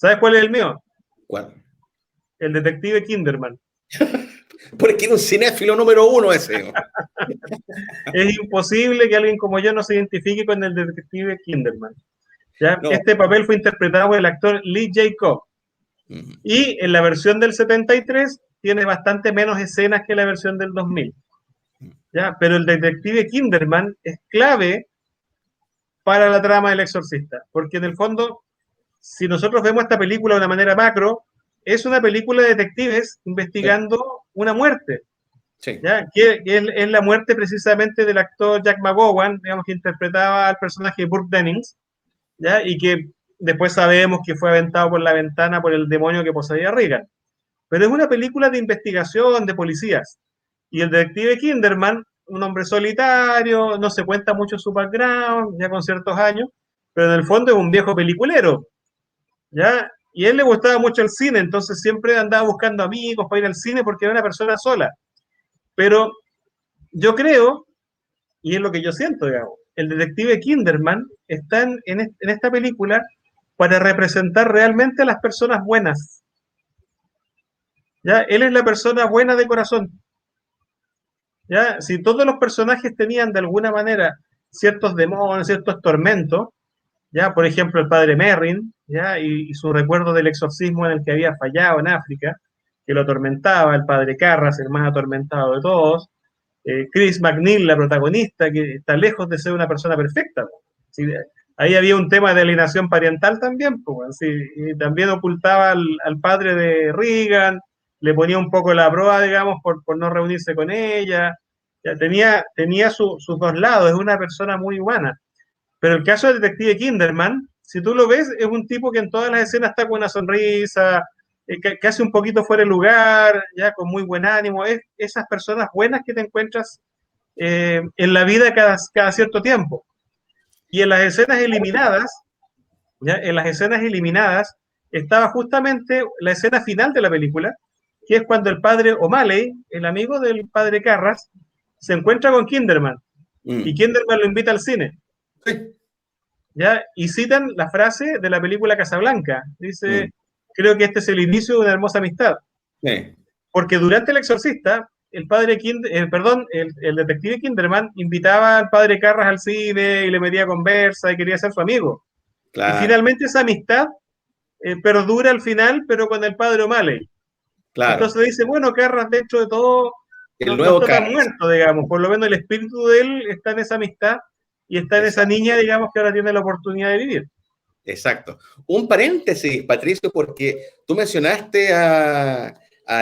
[SPEAKER 1] ¿Sabes cuál es el mío?
[SPEAKER 2] ¿Cuál?
[SPEAKER 1] El detective Kinderman.
[SPEAKER 2] Porque era un cinéfilo número uno ese.
[SPEAKER 1] Es imposible que alguien como yo no se identifique con el detective Kinderman. ¿Ya?
[SPEAKER 2] No.
[SPEAKER 1] Este papel fue interpretado por el actor Lee Jacob. Y en la versión del 73 tiene bastante menos escenas que la versión del 2000. ¿Ya? Pero el detective Kinderman es clave para la trama del exorcista, porque en el fondo, si nosotros vemos esta película de una manera macro, es una película de detectives
[SPEAKER 2] Sí,
[SPEAKER 1] investigando una muerte,
[SPEAKER 2] sí.
[SPEAKER 1] ¿ya? Que es la muerte precisamente del actor Jack McGowan, digamos, que interpretaba al personaje de Burke Dennings, ¿ya? Y que después sabemos que fue aventado por la ventana por el demonio que poseía a Reagan. Pero es una película de investigación de policías. Y el detective Kinderman, un hombre solitario, no se cuenta mucho su background, ya con ciertos años, pero en el fondo es un viejo peliculero, ¿ya? Y a él le gustaba mucho el cine, entonces siempre andaba buscando amigos para ir al cine porque era una persona sola. Pero yo creo, y es lo que yo siento, digamos, el detective Kinderman está en esta película para representar realmente a las personas buenas, ¿ya? Él es la persona buena de corazón. ¿Ya? Si todos los personajes tenían de alguna manera ciertos demonios, ciertos tormentos, ¿ya? Por ejemplo, el padre Merrin, ¿ya? Y su recuerdo del exorcismo en el que había fallado en África, que lo atormentaba, el padre Carras, el más atormentado de todos, Chris McNeil, la protagonista, que está lejos de ser una persona perfecta. ¿Sí? Ahí había un tema de alienación parental también, pues, ¿sí? Y también ocultaba al padre de Reagan, le ponía un poco la proa, digamos, por no reunirse con ella. Ya tenía sus dos lados, es una persona muy humana. Pero el caso del detective Kinderman, si tú lo ves, es un tipo que en todas las escenas está con una sonrisa, que hace un poquito fuera de lugar, ya con muy buen ánimo. Es esas personas buenas que te encuentras en la vida cada cierto tiempo. Y en las escenas eliminadas, ¿ya? En las escenas eliminadas estaba justamente la escena final de la película, que es cuando el padre O'Malley, el amigo del padre Carras, se encuentra con Kinderman y
[SPEAKER 2] Mm.
[SPEAKER 1] Kinderman lo invita al cine.
[SPEAKER 2] Sí.
[SPEAKER 1] ¿Ya? Y citan la frase de la película Casablanca. Dice,
[SPEAKER 2] Mm.
[SPEAKER 1] creo que este es el inicio de una hermosa amistad.
[SPEAKER 2] Sí.
[SPEAKER 1] Porque durante El Exorcista, el detective Kinderman invitaba al padre Carras al cine y le metía conversa y quería ser su amigo. Y
[SPEAKER 2] Claro,
[SPEAKER 1] finalmente esa amistad perdura al final, pero con el padre O'Malley.
[SPEAKER 2] claro.
[SPEAKER 1] Entonces dice, bueno, Carras dentro de todo
[SPEAKER 2] El
[SPEAKER 1] no
[SPEAKER 2] nuevo
[SPEAKER 1] está tan
[SPEAKER 2] Carras.
[SPEAKER 1] muerto, digamos, por lo menos el espíritu de él está en esa amistad y está en esa
[SPEAKER 2] Exacto.
[SPEAKER 1] niña, digamos, que ahora tiene la oportunidad de vivir.
[SPEAKER 2] Exacto. Un paréntesis, Patricio, porque tú mencionaste a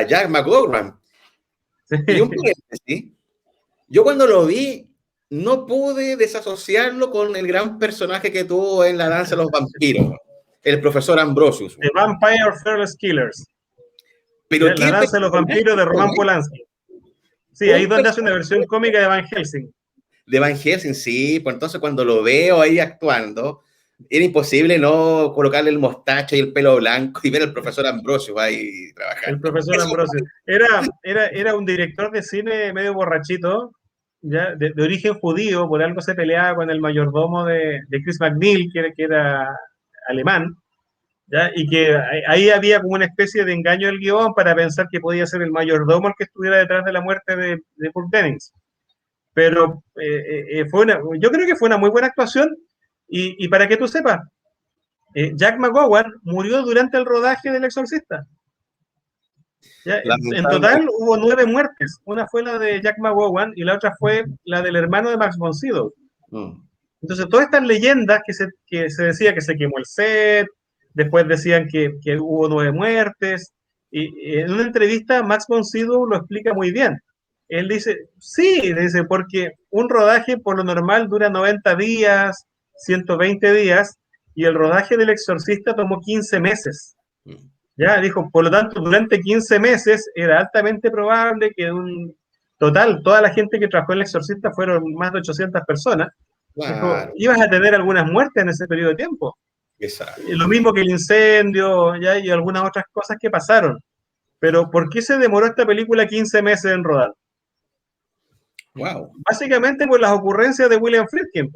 [SPEAKER 2] Jack McGowan. Y un paréntesis. Yo cuando lo vi, no pude desasociarlo con el gran personaje que tuvo en La Danza de los Vampiros, el profesor Ambrosius.
[SPEAKER 1] The Vampire Fearless Killers,
[SPEAKER 2] Pero
[SPEAKER 1] ¿ya? La
[SPEAKER 2] qué
[SPEAKER 1] danza de los
[SPEAKER 2] personaje,
[SPEAKER 1] vampiros de Roman
[SPEAKER 2] ¿eh?
[SPEAKER 1] Polanski. Sí, ahí es
[SPEAKER 2] Un
[SPEAKER 1] donde hace una versión
[SPEAKER 2] personaje
[SPEAKER 1] cómica de Van Helsing.
[SPEAKER 2] de Van Helsing, sí, pues entonces cuando lo veo ahí actuando, era imposible no colocarle el mostacho y el pelo blanco y ver al profesor Ambrosius ahí
[SPEAKER 1] El
[SPEAKER 2] trabajando.
[SPEAKER 1] profesor
[SPEAKER 2] Eso,
[SPEAKER 1] Ambrosio. Era un director de cine medio borrachito, ¿ya? De origen judío, por algo se peleaba con el mayordomo de Chris McNeil, que era alemán, ¿ya? Y que ahí había como una especie de engaño del guión para pensar que podía ser el mayordomo el que estuviera detrás de la muerte de Burke Dennings. Pero yo creo que fue una muy buena actuación. Y para que tú sepas, Jack McGowan murió durante el rodaje del Exorcista. ¿Ya? En
[SPEAKER 2] lamentablemente.
[SPEAKER 1] total hubo 9 muertes. Una fue la de Jack McGowan y la otra fue la del hermano de Max von Sydow.
[SPEAKER 2] Mm,
[SPEAKER 1] Entonces, todas estas leyendas que se decía que se quemó el set, después decían que hubo 9 muertes, y en una entrevista Max von Sydow lo explica muy bien. Él dice, sí, dice, porque un rodaje por lo normal dura 90 días, 120 días, y el rodaje del Exorcista tomó 15 meses.
[SPEAKER 2] mm.
[SPEAKER 1] Ya, dijo, por lo tanto, durante 15 meses era altamente probable que total, toda la gente que trabajó en El Exorcista fueron más de 800 personas. Dijo,
[SPEAKER 2] Claro,
[SPEAKER 1] ibas a tener algunas muertes en ese periodo de tiempo. Y
[SPEAKER 2] exacto.
[SPEAKER 1] lo mismo que el incendio, ya, y algunas otras cosas que pasaron. Pero ¿por qué se demoró esta película 15 meses en rodar?
[SPEAKER 2] Wow.
[SPEAKER 1] Básicamente por las ocurrencias de William Friedkin.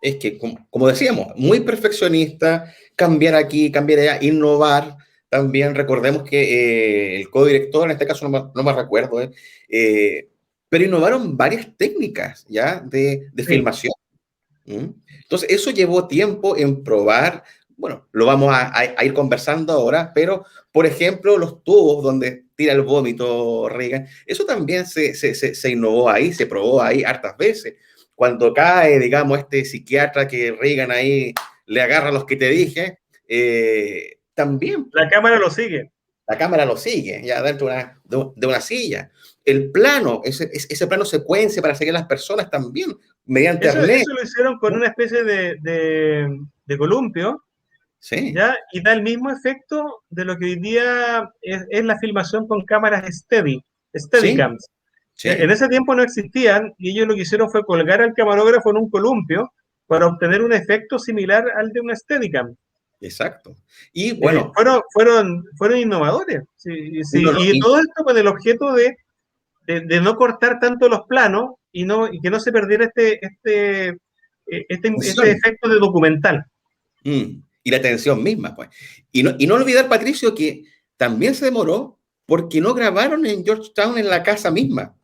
[SPEAKER 2] Es que, como decíamos, muy perfeccionista, cambiar aquí, cambiar allá, innovar. También recordemos que el codirector, en este caso no me recuerdo, pero innovaron varias técnicas ya de
[SPEAKER 1] Sí,
[SPEAKER 2] filmación. ¿Mm? Entonces, eso llevó tiempo en probar. Bueno, lo vamos a ir conversando ahora, pero, por ejemplo, los tubos donde tira el vómito Reagan, eso también se innovó ahí, se probó ahí hartas veces. Cuando cae, digamos, este psiquiatra que Reagan ahí le agarra los que te dije, también
[SPEAKER 1] la cámara lo sigue.
[SPEAKER 2] la cámara lo sigue, ya dentro de una silla. El plano, ese plano secuencia para seguir a las personas también, mediante arnés.
[SPEAKER 1] Eso lo hicieron con una especie de columpio,
[SPEAKER 2] Sí,
[SPEAKER 1] ¿ya? Y da el mismo efecto de lo que hoy día es la filmación con cámaras
[SPEAKER 2] sí,
[SPEAKER 1] Steadicams. ¿Ya? En
[SPEAKER 2] sí,
[SPEAKER 1] ese tiempo no existían y ellos lo que hicieron fue colgar al camarógrafo en un columpio para obtener un efecto similar al de una Steadicam.
[SPEAKER 2] exacto. Y bueno,
[SPEAKER 1] Fueron innovadores. Sí,
[SPEAKER 2] y, no,
[SPEAKER 1] sí, y todo esto con el objeto de no cortar tanto los planos y que no se perdiera este
[SPEAKER 2] función.
[SPEAKER 1] efecto de documental.
[SPEAKER 2] Y la tensión misma, pues. Y no olvidar, Patricio, que también se demoró porque no grabaron en Georgetown en la casa misma.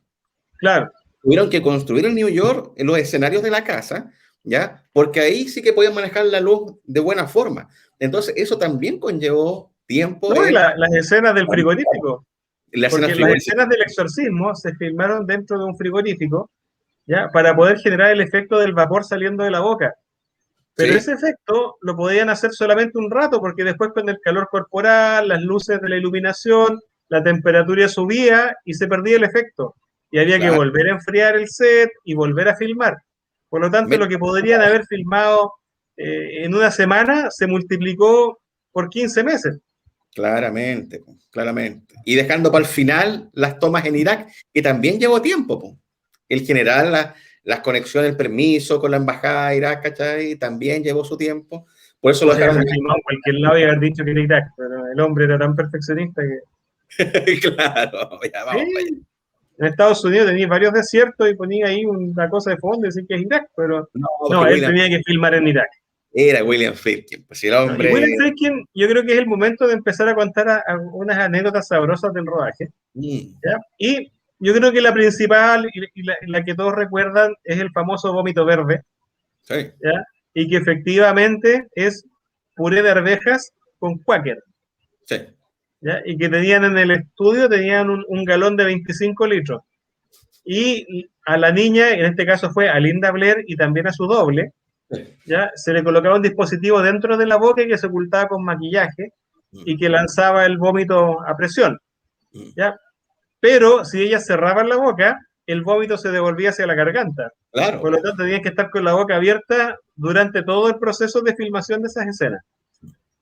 [SPEAKER 1] Claro.
[SPEAKER 2] Tuvieron que construir en New York en los escenarios de la casa, ¿ya? Porque ahí sí que podían manejar la luz de buena forma. Entonces, eso también conllevó tiempo
[SPEAKER 1] No, y
[SPEAKER 2] en
[SPEAKER 1] las escenas del frigorífico,
[SPEAKER 2] la escena
[SPEAKER 1] porque las
[SPEAKER 2] frigorífica.
[SPEAKER 1] escenas del exorcismo se filmaron dentro de un frigorífico, ¿ya? Para poder generar el efecto del vapor saliendo de la boca. Pero ese
[SPEAKER 2] Sí,
[SPEAKER 1] efecto lo podían hacer solamente un rato, porque después con el calor corporal, las luces de la iluminación, la temperatura subía y se perdía el efecto. Y había que
[SPEAKER 2] claro.
[SPEAKER 1] volver a enfriar el set y volver a filmar. Por lo tanto, lo que podrían haber filmado en una semana se multiplicó por 15 meses.
[SPEAKER 2] Claramente, po, claramente. Y dejando para el final las tomas en Irak, que también llevó tiempo, po. El general, las conexiones, el permiso con la embajada de Irak, ¿cachai? También llevó su tiempo. Por eso lo
[SPEAKER 1] Podría
[SPEAKER 2] dejaron.
[SPEAKER 1] haberse filmado en cualquier lado y haber dicho que era Irak, pero el hombre era tan perfeccionista que...
[SPEAKER 2] Claro, ya
[SPEAKER 1] Sí,
[SPEAKER 2] vamos para allá.
[SPEAKER 1] en Estados Unidos tenía varios desiertos y ponía ahí una cosa de fondo y decía que es Irak, pero
[SPEAKER 2] No, porque
[SPEAKER 1] no, él tenía que filmar en Irak.
[SPEAKER 2] Era William Friedkin, pues si el
[SPEAKER 1] ¿No? Y
[SPEAKER 2] hombre.
[SPEAKER 1] William Friedkin, yo creo que es el momento de empezar a contar unas anécdotas sabrosas del rodaje.
[SPEAKER 2] Mm,
[SPEAKER 1] ¿Ya? Y yo creo que la principal y la que todos recuerdan es el famoso vómito verde,
[SPEAKER 2] sí,
[SPEAKER 1] ¿ya? Y que efectivamente es puré de arvejas con Quaker.
[SPEAKER 2] sí.
[SPEAKER 1] ¿Ya? Y que tenían en el estudio tenían un galón de 25 litros. Y a la niña, en este caso fue a Linda Blair y también a su doble,
[SPEAKER 2] Sí.
[SPEAKER 1] ¿ya? Se le colocaba un dispositivo dentro de la boca que se ocultaba con maquillaje
[SPEAKER 2] Mm,
[SPEAKER 1] y que lanzaba el vómito a presión,
[SPEAKER 2] mm,
[SPEAKER 1] ¿ya? Pero si ellas cerraban la boca, el vómito se devolvía hacia la garganta.
[SPEAKER 2] claro.
[SPEAKER 1] Por lo tanto, tenían que estar con la boca abierta durante todo el proceso de filmación de esas escenas,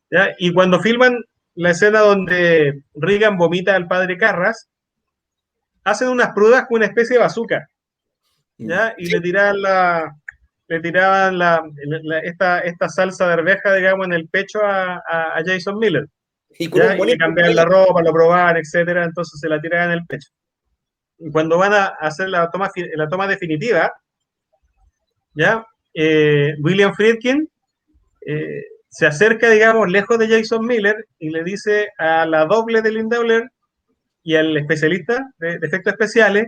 [SPEAKER 1] ¿ya? Y cuando filman la escena donde Reagan vomita al padre Carras, hacen unas pruebas con una especie de bazooka,
[SPEAKER 2] Mm.
[SPEAKER 1] ¿ya? Y le tiraban esta salsa de arveja, digamos, en el pecho a Jason Miller,
[SPEAKER 2] Y con un
[SPEAKER 1] ¿ya? Y le
[SPEAKER 2] bonito
[SPEAKER 1] cambiaban la ropa, lo probaban, etcétera, entonces se la tiraban en el pecho. Y cuando van a hacer la toma definitiva, ¿ya? William Friedkin se acerca, digamos, lejos de Jason Miller y le dice a la doble de Linda Blair y al especialista de efectos especiales,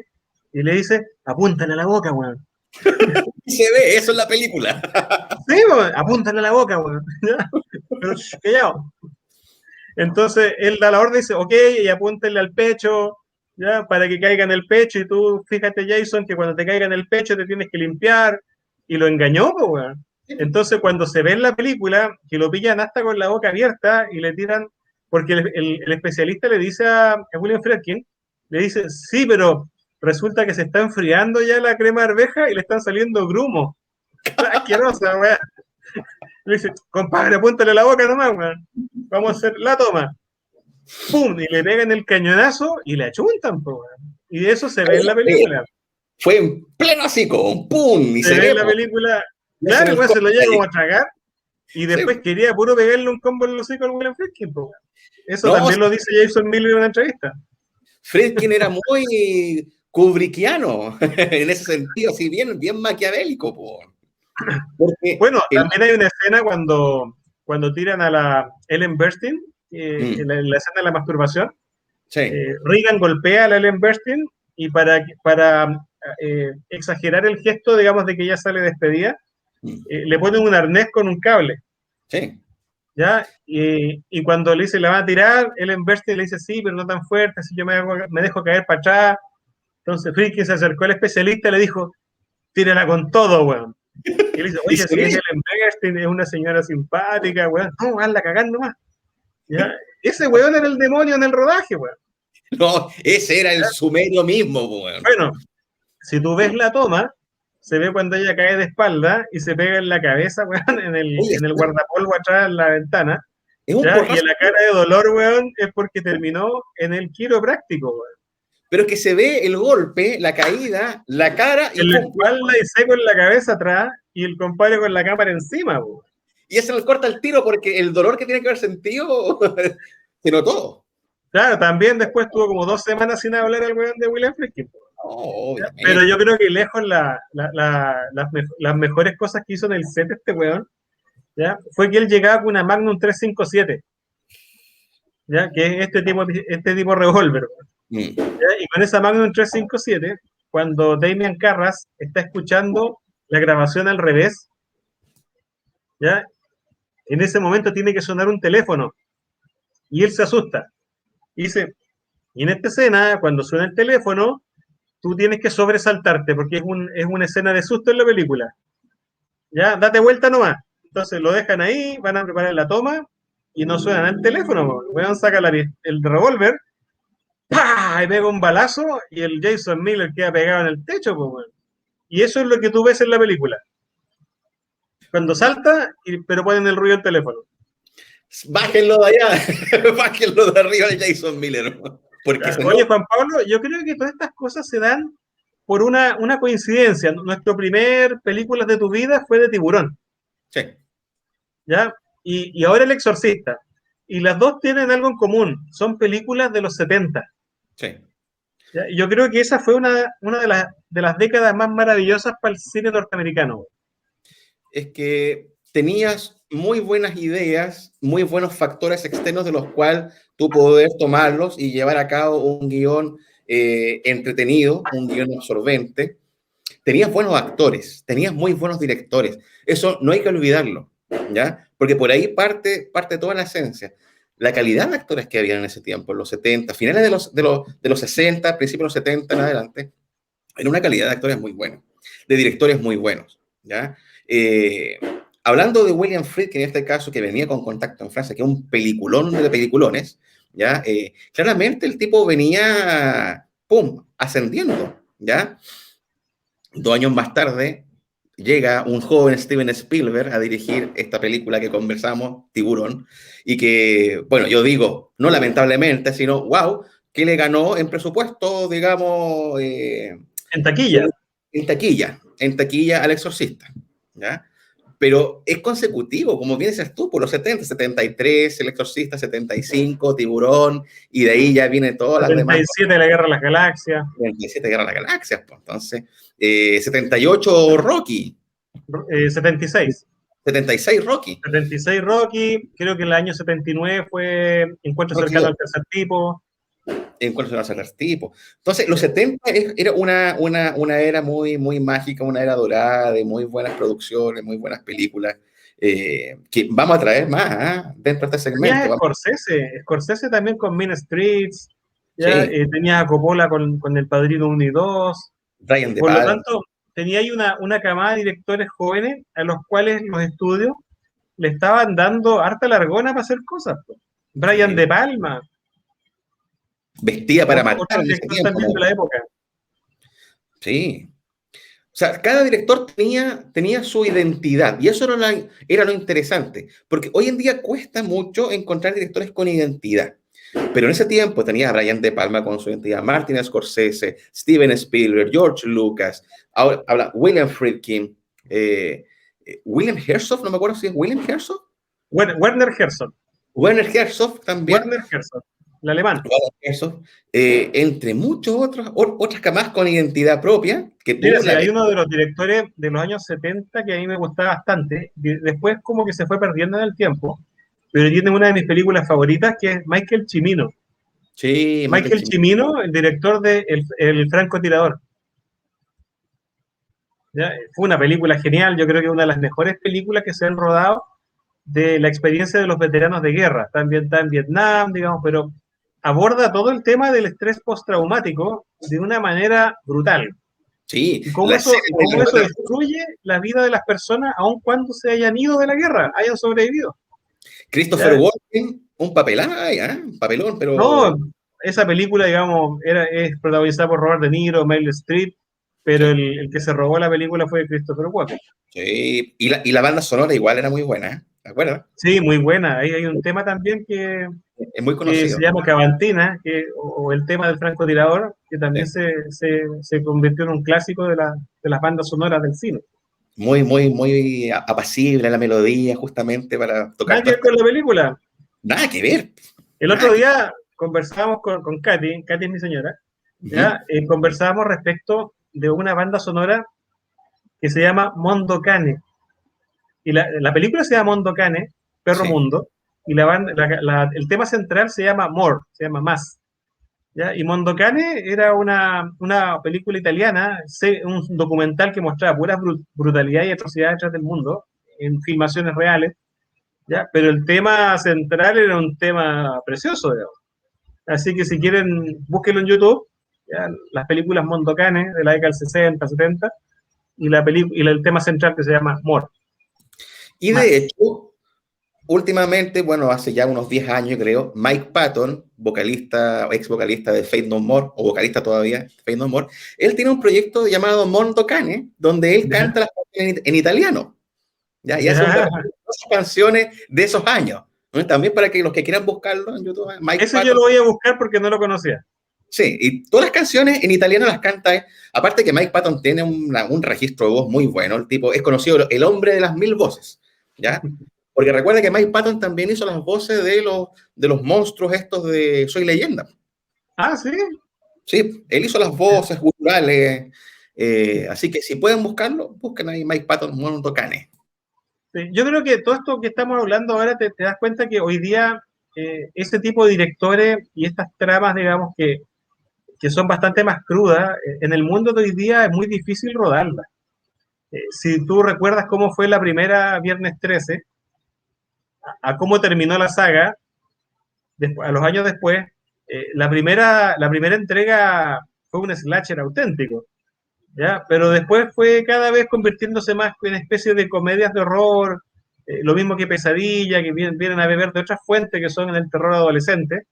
[SPEAKER 1] y le dice, apúntale a la boca, weón.
[SPEAKER 2] y se ve eso en la película.
[SPEAKER 1] Sí, weón, apúntale a la boca, weón. Pero callado. Entonces él da la orden y dice, ok, y apúntenle al pecho, ya, para que caiga en el pecho. Y tú, fíjate, Jason, que cuando te caiga en el pecho te tienes que limpiar. Y lo engañó, pues, weón. Entonces, cuando se ve en la película, que lo pillan hasta con la boca abierta y le tiran, porque el especialista le dice a William Friedkin, le dice, sí, pero resulta que se está enfriando ya la crema de arveja y le están saliendo grumos. Asquerosa, weón. Le dice, compadre, apúntale la boca nomás, weón. Vamos a hacer la toma. ¡Pum! Y le pegan el cañonazo y le achuntan, po, weón. Y eso se ve en la película.
[SPEAKER 2] Fue en pleno hocico, un pum, y
[SPEAKER 1] Se
[SPEAKER 2] se
[SPEAKER 1] ve en
[SPEAKER 2] ve,
[SPEAKER 1] la
[SPEAKER 2] pues,
[SPEAKER 1] película.
[SPEAKER 2] y hacen
[SPEAKER 1] Claro,
[SPEAKER 2] el
[SPEAKER 1] igual se lo
[SPEAKER 2] corte
[SPEAKER 1] llega
[SPEAKER 2] ahí.
[SPEAKER 1] como a tragar y
[SPEAKER 2] Sí.
[SPEAKER 1] después quería puro pegarle un combo en el hocico al William Friedkin, po, weón. Eso
[SPEAKER 2] No,
[SPEAKER 1] también lo dice Jason Miller en una entrevista.
[SPEAKER 2] Friedkin era muy kubrickiano, en ese sentido, así bien, bien maquiavélico, po. Porque
[SPEAKER 1] Bueno, también hay una escena cuando tiran a la Ellen Burstyn, en la escena de la masturbación.
[SPEAKER 2] sí,
[SPEAKER 1] Reagan golpea a la Ellen Burstyn y para exagerar el gesto, digamos, de que ella sale despedida, le ponen un arnés con un cable,
[SPEAKER 2] sí.
[SPEAKER 1] ¿ya? Y cuando le dice, la van a tirar, Ellen Burstyn le dice, sí, pero no tan fuerte, así yo me dejo caer para atrás. Entonces Friedkin se acercó al especialista y le dijo, tírala con todo, weón. Y le dice,
[SPEAKER 2] Y
[SPEAKER 1] oye,
[SPEAKER 2] se
[SPEAKER 1] si es
[SPEAKER 2] ve,
[SPEAKER 1] Ellen Burstyn, es una señora simpática, weón, no, hazla cagando más. ¿Ya? Ese weón era el demonio en el rodaje, weón.
[SPEAKER 2] no, ese era el sumerio mismo, weón.
[SPEAKER 1] Bueno, si tú ves la toma, se ve cuando ella cae de espalda y se pega en la cabeza, weón,
[SPEAKER 2] Oye,
[SPEAKER 1] en el guardapolvo atrás en la ventana,
[SPEAKER 2] es un
[SPEAKER 1] ¿ya? Y
[SPEAKER 2] porrazo,
[SPEAKER 1] la cara de dolor, weón, es porque terminó en el quiropráctico, weón.
[SPEAKER 2] pero es que se ve el golpe, la caída, la cara y
[SPEAKER 1] En la
[SPEAKER 2] pum.
[SPEAKER 1] espalda y seco en la cabeza atrás y el compadre con la cámara encima, weón.
[SPEAKER 2] Y ese le corta el tiro porque el dolor que tiene que haber sentido se notó.
[SPEAKER 1] Claro, también después tuvo como 2 semanas sin hablar el weón de William Friedkin.
[SPEAKER 2] No,
[SPEAKER 1] Pero
[SPEAKER 2] obviamente.
[SPEAKER 1] yo creo que lejos las mejores cosas que hizo en el set este weón, ¿ya? Fue que él llegaba con una Magnum 357, ¿ya? Que es este tipo revólver, weón,
[SPEAKER 2] Mm.
[SPEAKER 1] ¿ya? Y con esa Magnum 357, cuando Damian Carras está escuchando la grabación al revés, ¿ya? En ese momento tiene que sonar un teléfono y él se asusta. Y dice, y en esta escena, cuando suena el teléfono, tú tienes que sobresaltarte porque es una escena de susto en la película. Ya, date vuelta nomás. Entonces lo dejan ahí, van a preparar la toma y no suenan el teléfono. Weón saca el revólver, ¡pah! Y pega un balazo y el Jason Miller queda pegado en el techo, pues, weón. Y eso es lo que tú ves en la película. Cuando salta, pero ponen el ruido del teléfono.
[SPEAKER 2] Bájenlo de allá, bájenlo de arriba de Jason Miller, porque se
[SPEAKER 1] Oye,
[SPEAKER 2] nota.
[SPEAKER 1] Juan Pablo, yo creo que todas estas cosas se dan por una coincidencia. Nuestro primer película de tu vida fue de Tiburón,
[SPEAKER 2] Sí,
[SPEAKER 1] ¿ya? Y ahora El Exorcista. Y las dos tienen algo en común, son películas de los 70.
[SPEAKER 2] sí.
[SPEAKER 1] ¿Ya? Y yo creo que esa fue una de las décadas más maravillosas para el cine norteamericano.
[SPEAKER 2] Es que tenías muy buenas ideas, muy buenos factores externos de los cuales tú poder tomarlos y llevar a cabo un guión entretenido, un guión absorbente. Tenías buenos actores, tenías muy buenos directores. Eso no hay que olvidarlo, ¿ya? Porque por ahí parte toda la esencia. La calidad de actores que había en ese tiempo, en los 70, finales de los 60, principios de los 70 en adelante, era una calidad de actores muy buena, de directores muy buenos, ¿ya? Eh, Hablando de William Friedkin, en este caso, que venía con Contacto en Francia, que es un peliculón de peliculones, ¿ya? Claramente el tipo venía, ¡pum!, ascendiendo, ¿ya? 2 años más tarde, llega un joven Steven Spielberg a dirigir esta película que conversamos, Tiburón, y que, bueno, yo digo, no lamentablemente, sino, wow, que le ganó en presupuesto, digamos,
[SPEAKER 1] En taquilla.
[SPEAKER 2] en taquilla al Exorcista, ¿ya? Pero es consecutivo, como bien dices tú, por los 70, 73, El Exorcista, 75, Tiburón, y de ahí ya vienen todas las demás.
[SPEAKER 1] 77, La Guerra de las Galaxias.
[SPEAKER 2] 77 Guerra de las Galaxias, pues, entonces, 78 Rocky,
[SPEAKER 1] 76.
[SPEAKER 2] 76 Rocky,
[SPEAKER 1] 76 Rocky, creo que el año 79 fue Encuentro
[SPEAKER 2] Rocky
[SPEAKER 1] cercano
[SPEAKER 2] 2,
[SPEAKER 1] al tercer tipo.
[SPEAKER 2] en cuanto a los tipo. Entonces, los 70 era una era muy, muy mágica, una era dorada, de muy buenas producciones, muy buenas películas, que vamos a traer más dentro de este segmento.
[SPEAKER 1] Tenía Scorsese también con Mean Streets, ya,
[SPEAKER 2] Sí,
[SPEAKER 1] tenía a Coppola con El Padrino 1 y 2.
[SPEAKER 2] Brian De
[SPEAKER 1] Por lo
[SPEAKER 2] Palma.
[SPEAKER 1] tanto, tenía ahí una camada de directores jóvenes a los cuales los estudios le estaban dando harta largona para hacer cosas, po. Brian
[SPEAKER 2] Sí.
[SPEAKER 1] De Palma,
[SPEAKER 2] Vestía para matar
[SPEAKER 1] otro
[SPEAKER 2] en ese
[SPEAKER 1] director
[SPEAKER 2] tiempo.
[SPEAKER 1] también de la época.
[SPEAKER 2] Sí. O sea, cada director tenía su identidad y eso era lo interesante, porque hoy en día cuesta mucho encontrar directores con identidad. Pero en ese tiempo tenía a Brian De Palma con su identidad, Martin Scorsese, Steven Spielberg, George Lucas, ahora habla William Friedkin, William Herzog, no me acuerdo si es William Herzog,
[SPEAKER 1] Werner Herzog.
[SPEAKER 2] Werner Herzog también.
[SPEAKER 1] Werner Herzog. el alemán.
[SPEAKER 2] Eso, entre muchos otras camas con identidad propia, que
[SPEAKER 1] Mira,
[SPEAKER 2] tú
[SPEAKER 1] sí,
[SPEAKER 2] la
[SPEAKER 1] hay
[SPEAKER 2] ves.
[SPEAKER 1] uno de los directores de los años 70 que a mí me gustaba bastante, después como que se fue perdiendo en el tiempo, pero tiene una de mis películas favoritas que es Michael Cimino.
[SPEAKER 2] Sí, Michael
[SPEAKER 1] Michael
[SPEAKER 2] Cimino.
[SPEAKER 1] Cimino, el director de El francotirador. ¿Ya? Fue una película genial, yo creo que una de las mejores películas que se han rodado de la experiencia de los veteranos de guerra. También está en Vietnam, digamos, pero aborda todo el tema del estrés postraumático de una manera brutal.
[SPEAKER 2] Sí,
[SPEAKER 1] Y
[SPEAKER 2] la escena
[SPEAKER 1] y
[SPEAKER 2] del
[SPEAKER 1] cómo eso
[SPEAKER 2] aeropuerto.
[SPEAKER 1] destruye la vida de las personas aun cuando se hayan ido de la guerra, hayan sobrevivido.
[SPEAKER 2] Christopher
[SPEAKER 1] ¿Ya?
[SPEAKER 2] Walken, un papelón, un papelón,
[SPEAKER 1] No,
[SPEAKER 2] pero
[SPEAKER 1] esa película, digamos, es protagonizada por Robert De Niro, Meryl Streep, pero
[SPEAKER 2] sí,
[SPEAKER 1] el que se robó la película fue Christopher Walken.
[SPEAKER 2] sí. Y la banda sonora igual era muy buena, ¿te acuerdas?
[SPEAKER 1] Sí, muy buena. Ahí hay un tema también
[SPEAKER 2] Es muy
[SPEAKER 1] que se
[SPEAKER 2] conocido.
[SPEAKER 1] llama Cavantina, o el tema del francotirador, que también
[SPEAKER 2] Sí.
[SPEAKER 1] se convirtió en un clásico de las bandas sonoras del cine.
[SPEAKER 2] Muy, muy, muy apacible la melodía, justamente para tocar
[SPEAKER 1] Nada que
[SPEAKER 2] todas
[SPEAKER 1] ver
[SPEAKER 2] estas.
[SPEAKER 1] con la película.
[SPEAKER 2] Nada que ver,
[SPEAKER 1] El
[SPEAKER 2] nada
[SPEAKER 1] otro
[SPEAKER 2] que
[SPEAKER 1] día conversábamos con Katy, Katy es mi señora,
[SPEAKER 2] Ujú.
[SPEAKER 1] ¿ya? Conversábamos respecto de una banda sonora que se llama Mondo Cane. Y la película se llama Mondo Cane, Perro
[SPEAKER 2] Sí,
[SPEAKER 1] Mundo, y el tema central se llama More, se llama Más. ¿Ya? Y Mondocane era una película italiana, un documental que mostraba pura brutalidad y atrocidad detrás del mundo, en filmaciones reales, ¿ya? Pero el tema central era un tema precioso, digamos. Así que si quieren, búsquenlo en YouTube, ¿ya? Las películas Mondocane de la década del 60, 70, y el tema central que se llama More,
[SPEAKER 2] y de
[SPEAKER 1] más.
[SPEAKER 2] hecho, últimamente, bueno, hace ya unos 10 años creo, Mike Patton, vocalista, ex vocalista de Faith No More, o vocalista todavía, de Faith No More, él tiene un proyecto llamado Mondo Cane, donde él
[SPEAKER 1] ¿Ya?
[SPEAKER 2] canta las canciones en italiano, ¿ya? Y hace un
[SPEAKER 1] ¿Ya?
[SPEAKER 2] repertorio de canciones de esos años, ¿no? También para que los que quieran buscarlo en YouTube, Mike
[SPEAKER 1] Eso yo
[SPEAKER 2] Patton.
[SPEAKER 1] lo voy a buscar porque no lo conocía.
[SPEAKER 2] Sí, y todas las canciones en italiano las canta él. Aparte que Mike Patton tiene un registro de voz muy bueno, el tipo es conocido el hombre de las 1000 voces, ¿ya? Porque recuerda que Mike Patton también hizo las voces de los monstruos estos de Soy Leyenda.
[SPEAKER 1] Ah, sí.
[SPEAKER 2] Sí, él hizo las voces culturales, así que si pueden buscarlo, busquen ahí Mike Patton Mondo Cane.
[SPEAKER 1] Sí, yo creo que todo esto que estamos hablando ahora te das cuenta que hoy día ese tipo de directores y estas tramas, digamos, que son bastante más crudas, en el mundo de hoy día es muy difícil rodarlas. Si tú recuerdas cómo fue la primera Viernes 13, a cómo terminó la saga, a los años después, la primera entrega fue un slasher auténtico, ¿ya? Pero después fue cada vez convirtiéndose más en especie de comedias de horror, lo mismo que Pesadilla, que vienen a beber de otras fuentes que son el terror adolescente,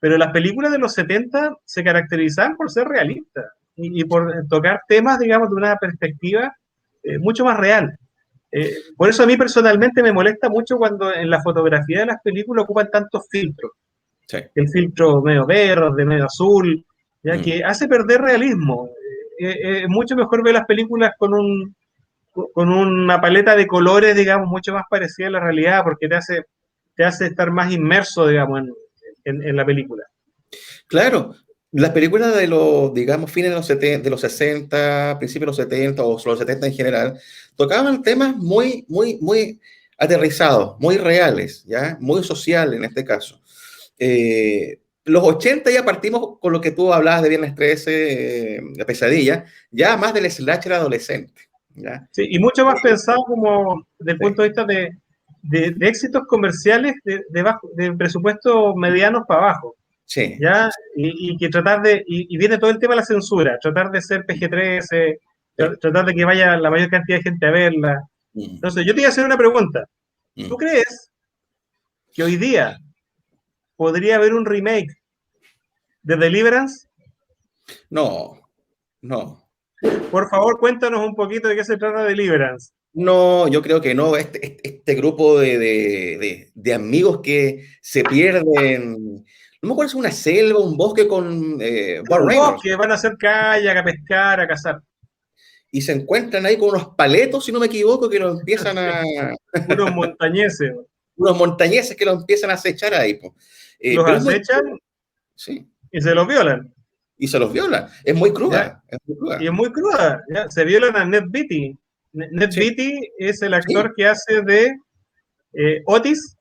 [SPEAKER 1] pero las películas de los 70 se caracterizaban por ser realistas y por tocar temas, digamos, de una perspectiva mucho más real. Por eso a mí personalmente me molesta mucho cuando en la fotografía de las películas ocupan tantos filtros,
[SPEAKER 2] Sí.
[SPEAKER 1] el filtro medio verde, medio azul, ya
[SPEAKER 2] Mm.
[SPEAKER 1] que hace perder realismo. Es mucho mejor ver las películas con una paleta de colores, digamos, mucho más parecida a la realidad, porque te hace estar más inmerso, digamos, en la película.
[SPEAKER 2] Claro, las películas de los, digamos, fines de los 70, de los 60, principios de los 70 o los 70 en general, tocaban temas muy, muy, muy aterrizados, muy reales, ¿ya? Muy sociales en este caso. Los 80 ya partimos con lo que tú hablabas de Viernes 13, la pesadilla, ya más del slasher adolescente, ¿ya?
[SPEAKER 1] Sí, y mucho más pensado como desde el
[SPEAKER 2] Sí,
[SPEAKER 1] punto de vista de éxitos comerciales de presupuestos medianos para abajo.
[SPEAKER 2] sí,
[SPEAKER 1] ¿Ya? Y que tratar y viene todo el tema de la censura, tratar de ser PG-13,
[SPEAKER 2] sí.
[SPEAKER 1] tratar de que vaya la mayor cantidad de gente a verla.
[SPEAKER 2] Mm,
[SPEAKER 1] Entonces, yo te iba a hacer una pregunta. ¿Tú
[SPEAKER 2] mm.
[SPEAKER 1] crees que hoy día podría haber un remake de Deliverance?
[SPEAKER 2] No, no.
[SPEAKER 1] Por favor, cuéntanos un poquito de qué se trata Deliverance.
[SPEAKER 2] No, yo creo que no. Este grupo de amigos que se pierden, no me acuerdo si es una selva, un bosque con Burt
[SPEAKER 1] Un
[SPEAKER 2] Reynolds,
[SPEAKER 1] bosque, van a hacer kayak, a pescar, a cazar.
[SPEAKER 2] y se encuentran ahí con unos paletos, si no me equivoco, que lo empiezan
[SPEAKER 1] Sí,
[SPEAKER 2] a,
[SPEAKER 1] unos montañeses.
[SPEAKER 2] unos montañeses que lo empiezan a acechar ahí, po.
[SPEAKER 1] Los
[SPEAKER 2] Pero es muy,
[SPEAKER 1] acechan
[SPEAKER 2] sí.
[SPEAKER 1] y se los violan.
[SPEAKER 2] Y se los viola. Es muy
[SPEAKER 1] ¿Ya?
[SPEAKER 2] cruda, es muy
[SPEAKER 1] Y
[SPEAKER 2] cruda.
[SPEAKER 1] es muy cruda. ¿Ya? Se violan a Ned Beatty. Ned
[SPEAKER 2] Sí,
[SPEAKER 1] Beatty es el
[SPEAKER 2] sí,
[SPEAKER 1] actor que hace de Otis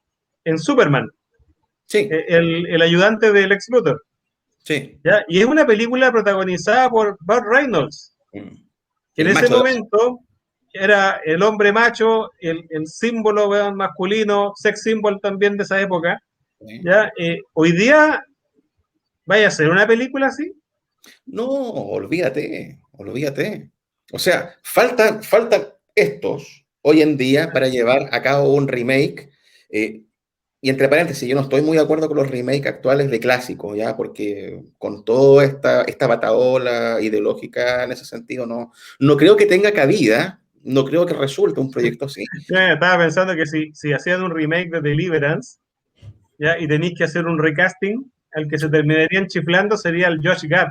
[SPEAKER 1] en Superman,
[SPEAKER 2] sí,
[SPEAKER 1] el ayudante del Lex Luthor.
[SPEAKER 2] sí.
[SPEAKER 1] ¿Ya? Y es una película protagonizada por Burt Reynolds,
[SPEAKER 2] Mm.
[SPEAKER 1] que en
[SPEAKER 2] El
[SPEAKER 1] ese
[SPEAKER 2] macho de la...
[SPEAKER 1] momento era el hombre macho, el símbolo, weón, masculino, sex symbol también de esa época.
[SPEAKER 2] ¿eh?
[SPEAKER 1] ¿Ya? Hoy día vaya a ser una película así.
[SPEAKER 2] No, olvídate, olvídate. O sea, faltan estos hoy en día para llevar a cabo un remake. eh, y entre paréntesis, yo no estoy muy de acuerdo con los remakes actuales de clásicos, ¿ya? Porque con toda esta batahola ideológica en ese sentido, no creo que tenga cabida, no creo que resulte un proyecto así.
[SPEAKER 1] Estaba pensando que si hacían un remake de Deliverance, ¿ya? Y tenéis que hacer un recasting, el que se terminarían chiflando sería el Josh Gad.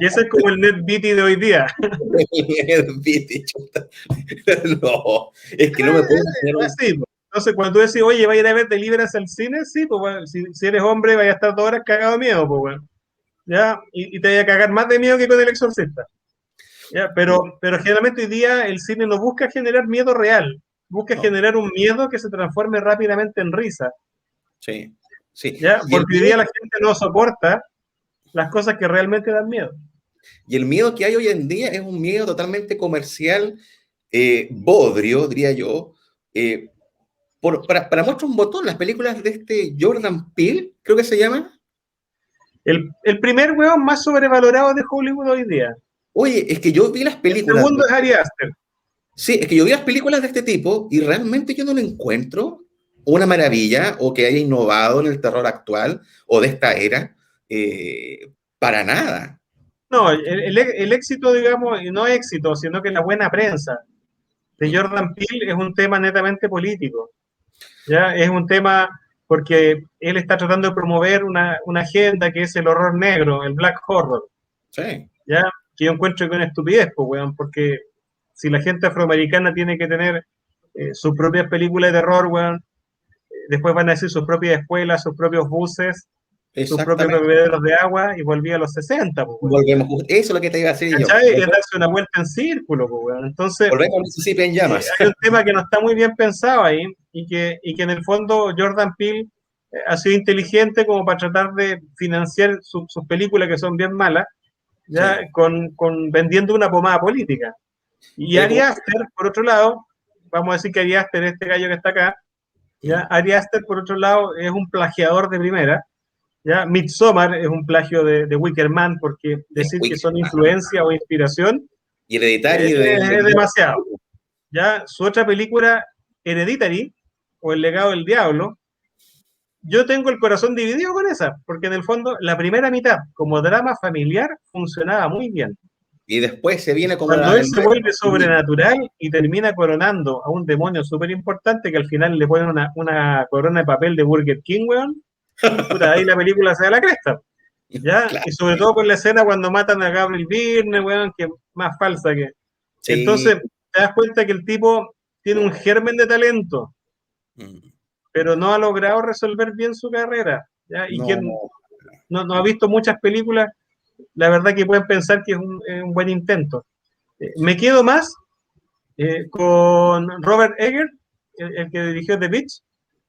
[SPEAKER 1] Y ese es como el Ned Beatty de hoy día.
[SPEAKER 2] No, es que no me puedo imaginar
[SPEAKER 1] Así, pues. Entonces, cuando tú decís, oye, va a ir a ver Deliverance al cine, sí, pues bueno, si eres hombre, vaya a estar 2 horas cagado de miedo, pues bueno. ¿Ya? Y te vaya a cagar más de miedo que con el exorcista. ¿Ya? Pero generalmente hoy día el cine no busca generar miedo real, busca
[SPEAKER 2] no,
[SPEAKER 1] generar un miedo que se transforme rápidamente en risa.
[SPEAKER 2] sí, sí.
[SPEAKER 1] ¿Ya? Porque hoy día la gente no soporta las cosas que realmente dan miedo.
[SPEAKER 2] Y el miedo que hay hoy en día es un miedo totalmente comercial, bodrio, diría yo. Eh, para muestra un botón, las películas de este Jordan Peele, creo que se llama.
[SPEAKER 1] El primer weón más sobrevalorado de Hollywood hoy día.
[SPEAKER 2] Oye, es que yo vi las
[SPEAKER 1] El
[SPEAKER 2] películas
[SPEAKER 1] segundo es Ari Aster.
[SPEAKER 2] sí, es que yo vi las películas de este tipo y realmente yo no le encuentro una maravilla o que haya innovado en el terror actual o de esta era, para nada.
[SPEAKER 1] No, el éxito, digamos, y no éxito, sino que la buena prensa de
[SPEAKER 2] Mm,
[SPEAKER 1] Jordan Peele es un tema netamente político. ¿Ya? Es un tema porque él está tratando de promover una agenda que es el horror negro, el black horror.
[SPEAKER 2] sí,
[SPEAKER 1] ¿Ya? Que yo encuentro que es una estupidez, pues, weón, porque si la gente afroamericana tiene que tener sus propias películas de terror, weón, después van a decir sus propias escuelas, sus propios buses, sus propios
[SPEAKER 2] exactamente.
[SPEAKER 1] bebederos de agua y volví a los 60, pues, weón.
[SPEAKER 2] Volvemos, eso es lo que te iba a decir yo.
[SPEAKER 1] ¿Cachai? Es darse una vuelta en círculo, pues, weón. Entonces,
[SPEAKER 2] Volvemos a Mississippi en llamas.
[SPEAKER 1] hay un tema que no está muy bien pensado ahí y que en el fondo Jordan Peele ha sido inteligente como para tratar de financiar sus películas que son bien malas, ya
[SPEAKER 2] Sí.
[SPEAKER 1] con vendiendo una pomada política. Y
[SPEAKER 2] Oye,
[SPEAKER 1] Ari Aster, por otro lado, vamos a decir que Ari Aster, este gallo que está acá, ya
[SPEAKER 2] mm,
[SPEAKER 1] Ari Aster, por otro lado, es un plagiador de primera. Ya Midsommar es un plagio de Wicker Man, porque
[SPEAKER 2] de
[SPEAKER 1] decir que son
[SPEAKER 2] Wickman.
[SPEAKER 1] influencia o inspiración
[SPEAKER 2] Y Hereditario
[SPEAKER 1] es demasiado. Ya su otra película, Hereditary, o El legado del diablo, yo tengo el corazón dividido con esa, porque en el fondo la primera mitad, como drama familiar, funcionaba muy bien.
[SPEAKER 2] y después se viene como
[SPEAKER 1] Cuando él
[SPEAKER 2] el
[SPEAKER 1] se vuelve sobrenatural y termina coronando a un demonio súper importante que al final le ponen una corona de papel de Burger King, weón, puta, ahí la película se da la cresta. ¿Ya?
[SPEAKER 2] claro,
[SPEAKER 1] Y sobre todo con la escena cuando matan a Gabriel Byrne, weón, que es más falsa que...
[SPEAKER 2] sí.
[SPEAKER 1] Entonces, te das cuenta que el tipo tiene un germen de talento,
[SPEAKER 2] Mm,
[SPEAKER 1] pero no ha logrado resolver bien su carrera. ¿Ya? Y
[SPEAKER 2] no,
[SPEAKER 1] quien no ha visto muchas películas, la verdad que pueden pensar que es un buen intento. Me quedo más con Robert Eggers, el que dirigió The Beach,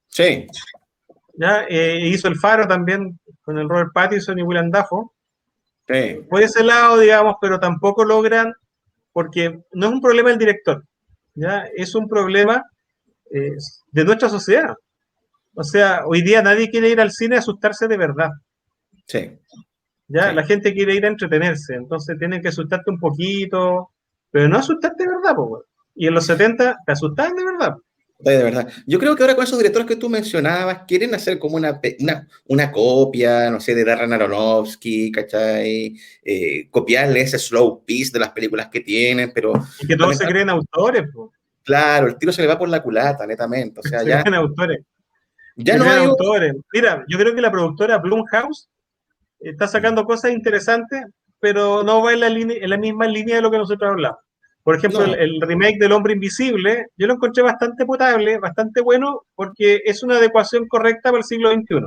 [SPEAKER 2] sí,
[SPEAKER 1] ¿ya? Hizo El Faro también con el Robert Pattinson y Willem Dafoe.
[SPEAKER 2] sí,
[SPEAKER 1] Por ese lado, digamos, pero tampoco logran, porque no es un problema del director, ¿ya? Es un problema eh, de nuestra sociedad. O sea, hoy día nadie quiere ir al cine a asustarse de verdad.
[SPEAKER 2] sí,
[SPEAKER 1] Ya, la
[SPEAKER 2] sí.
[SPEAKER 1] gente quiere ir a entretenerse, entonces tienen que asustarte un poquito, pero no asustarte de verdad, pues. Y en los 70 te asustaban de verdad.
[SPEAKER 2] De verdad. Yo creo que ahora con esos directores que tú mencionabas, quieren hacer como una copia, no sé, de Darren Aronofsky, ¿cachai? Copiarle ese slow piece de las películas que tienen, pero
[SPEAKER 1] Y que todos se
[SPEAKER 2] lamentablemente,
[SPEAKER 1] creen autores, pues.
[SPEAKER 2] claro, el tiro se le va por la culata, netamente. O sea,
[SPEAKER 1] Se creen autores.
[SPEAKER 2] ya
[SPEAKER 1] Se
[SPEAKER 2] no
[SPEAKER 1] creen
[SPEAKER 2] hay...
[SPEAKER 1] autores. Mira, yo creo que la productora Blumhouse está
[SPEAKER 2] Mm,
[SPEAKER 1] sacando cosas interesantes, pero no va en la misma línea de lo que nosotros hablamos. Por ejemplo,
[SPEAKER 2] no,
[SPEAKER 1] el remake del Hombre Invisible, yo lo encontré bastante potable, bastante bueno, porque es una adecuación correcta para el siglo XXI.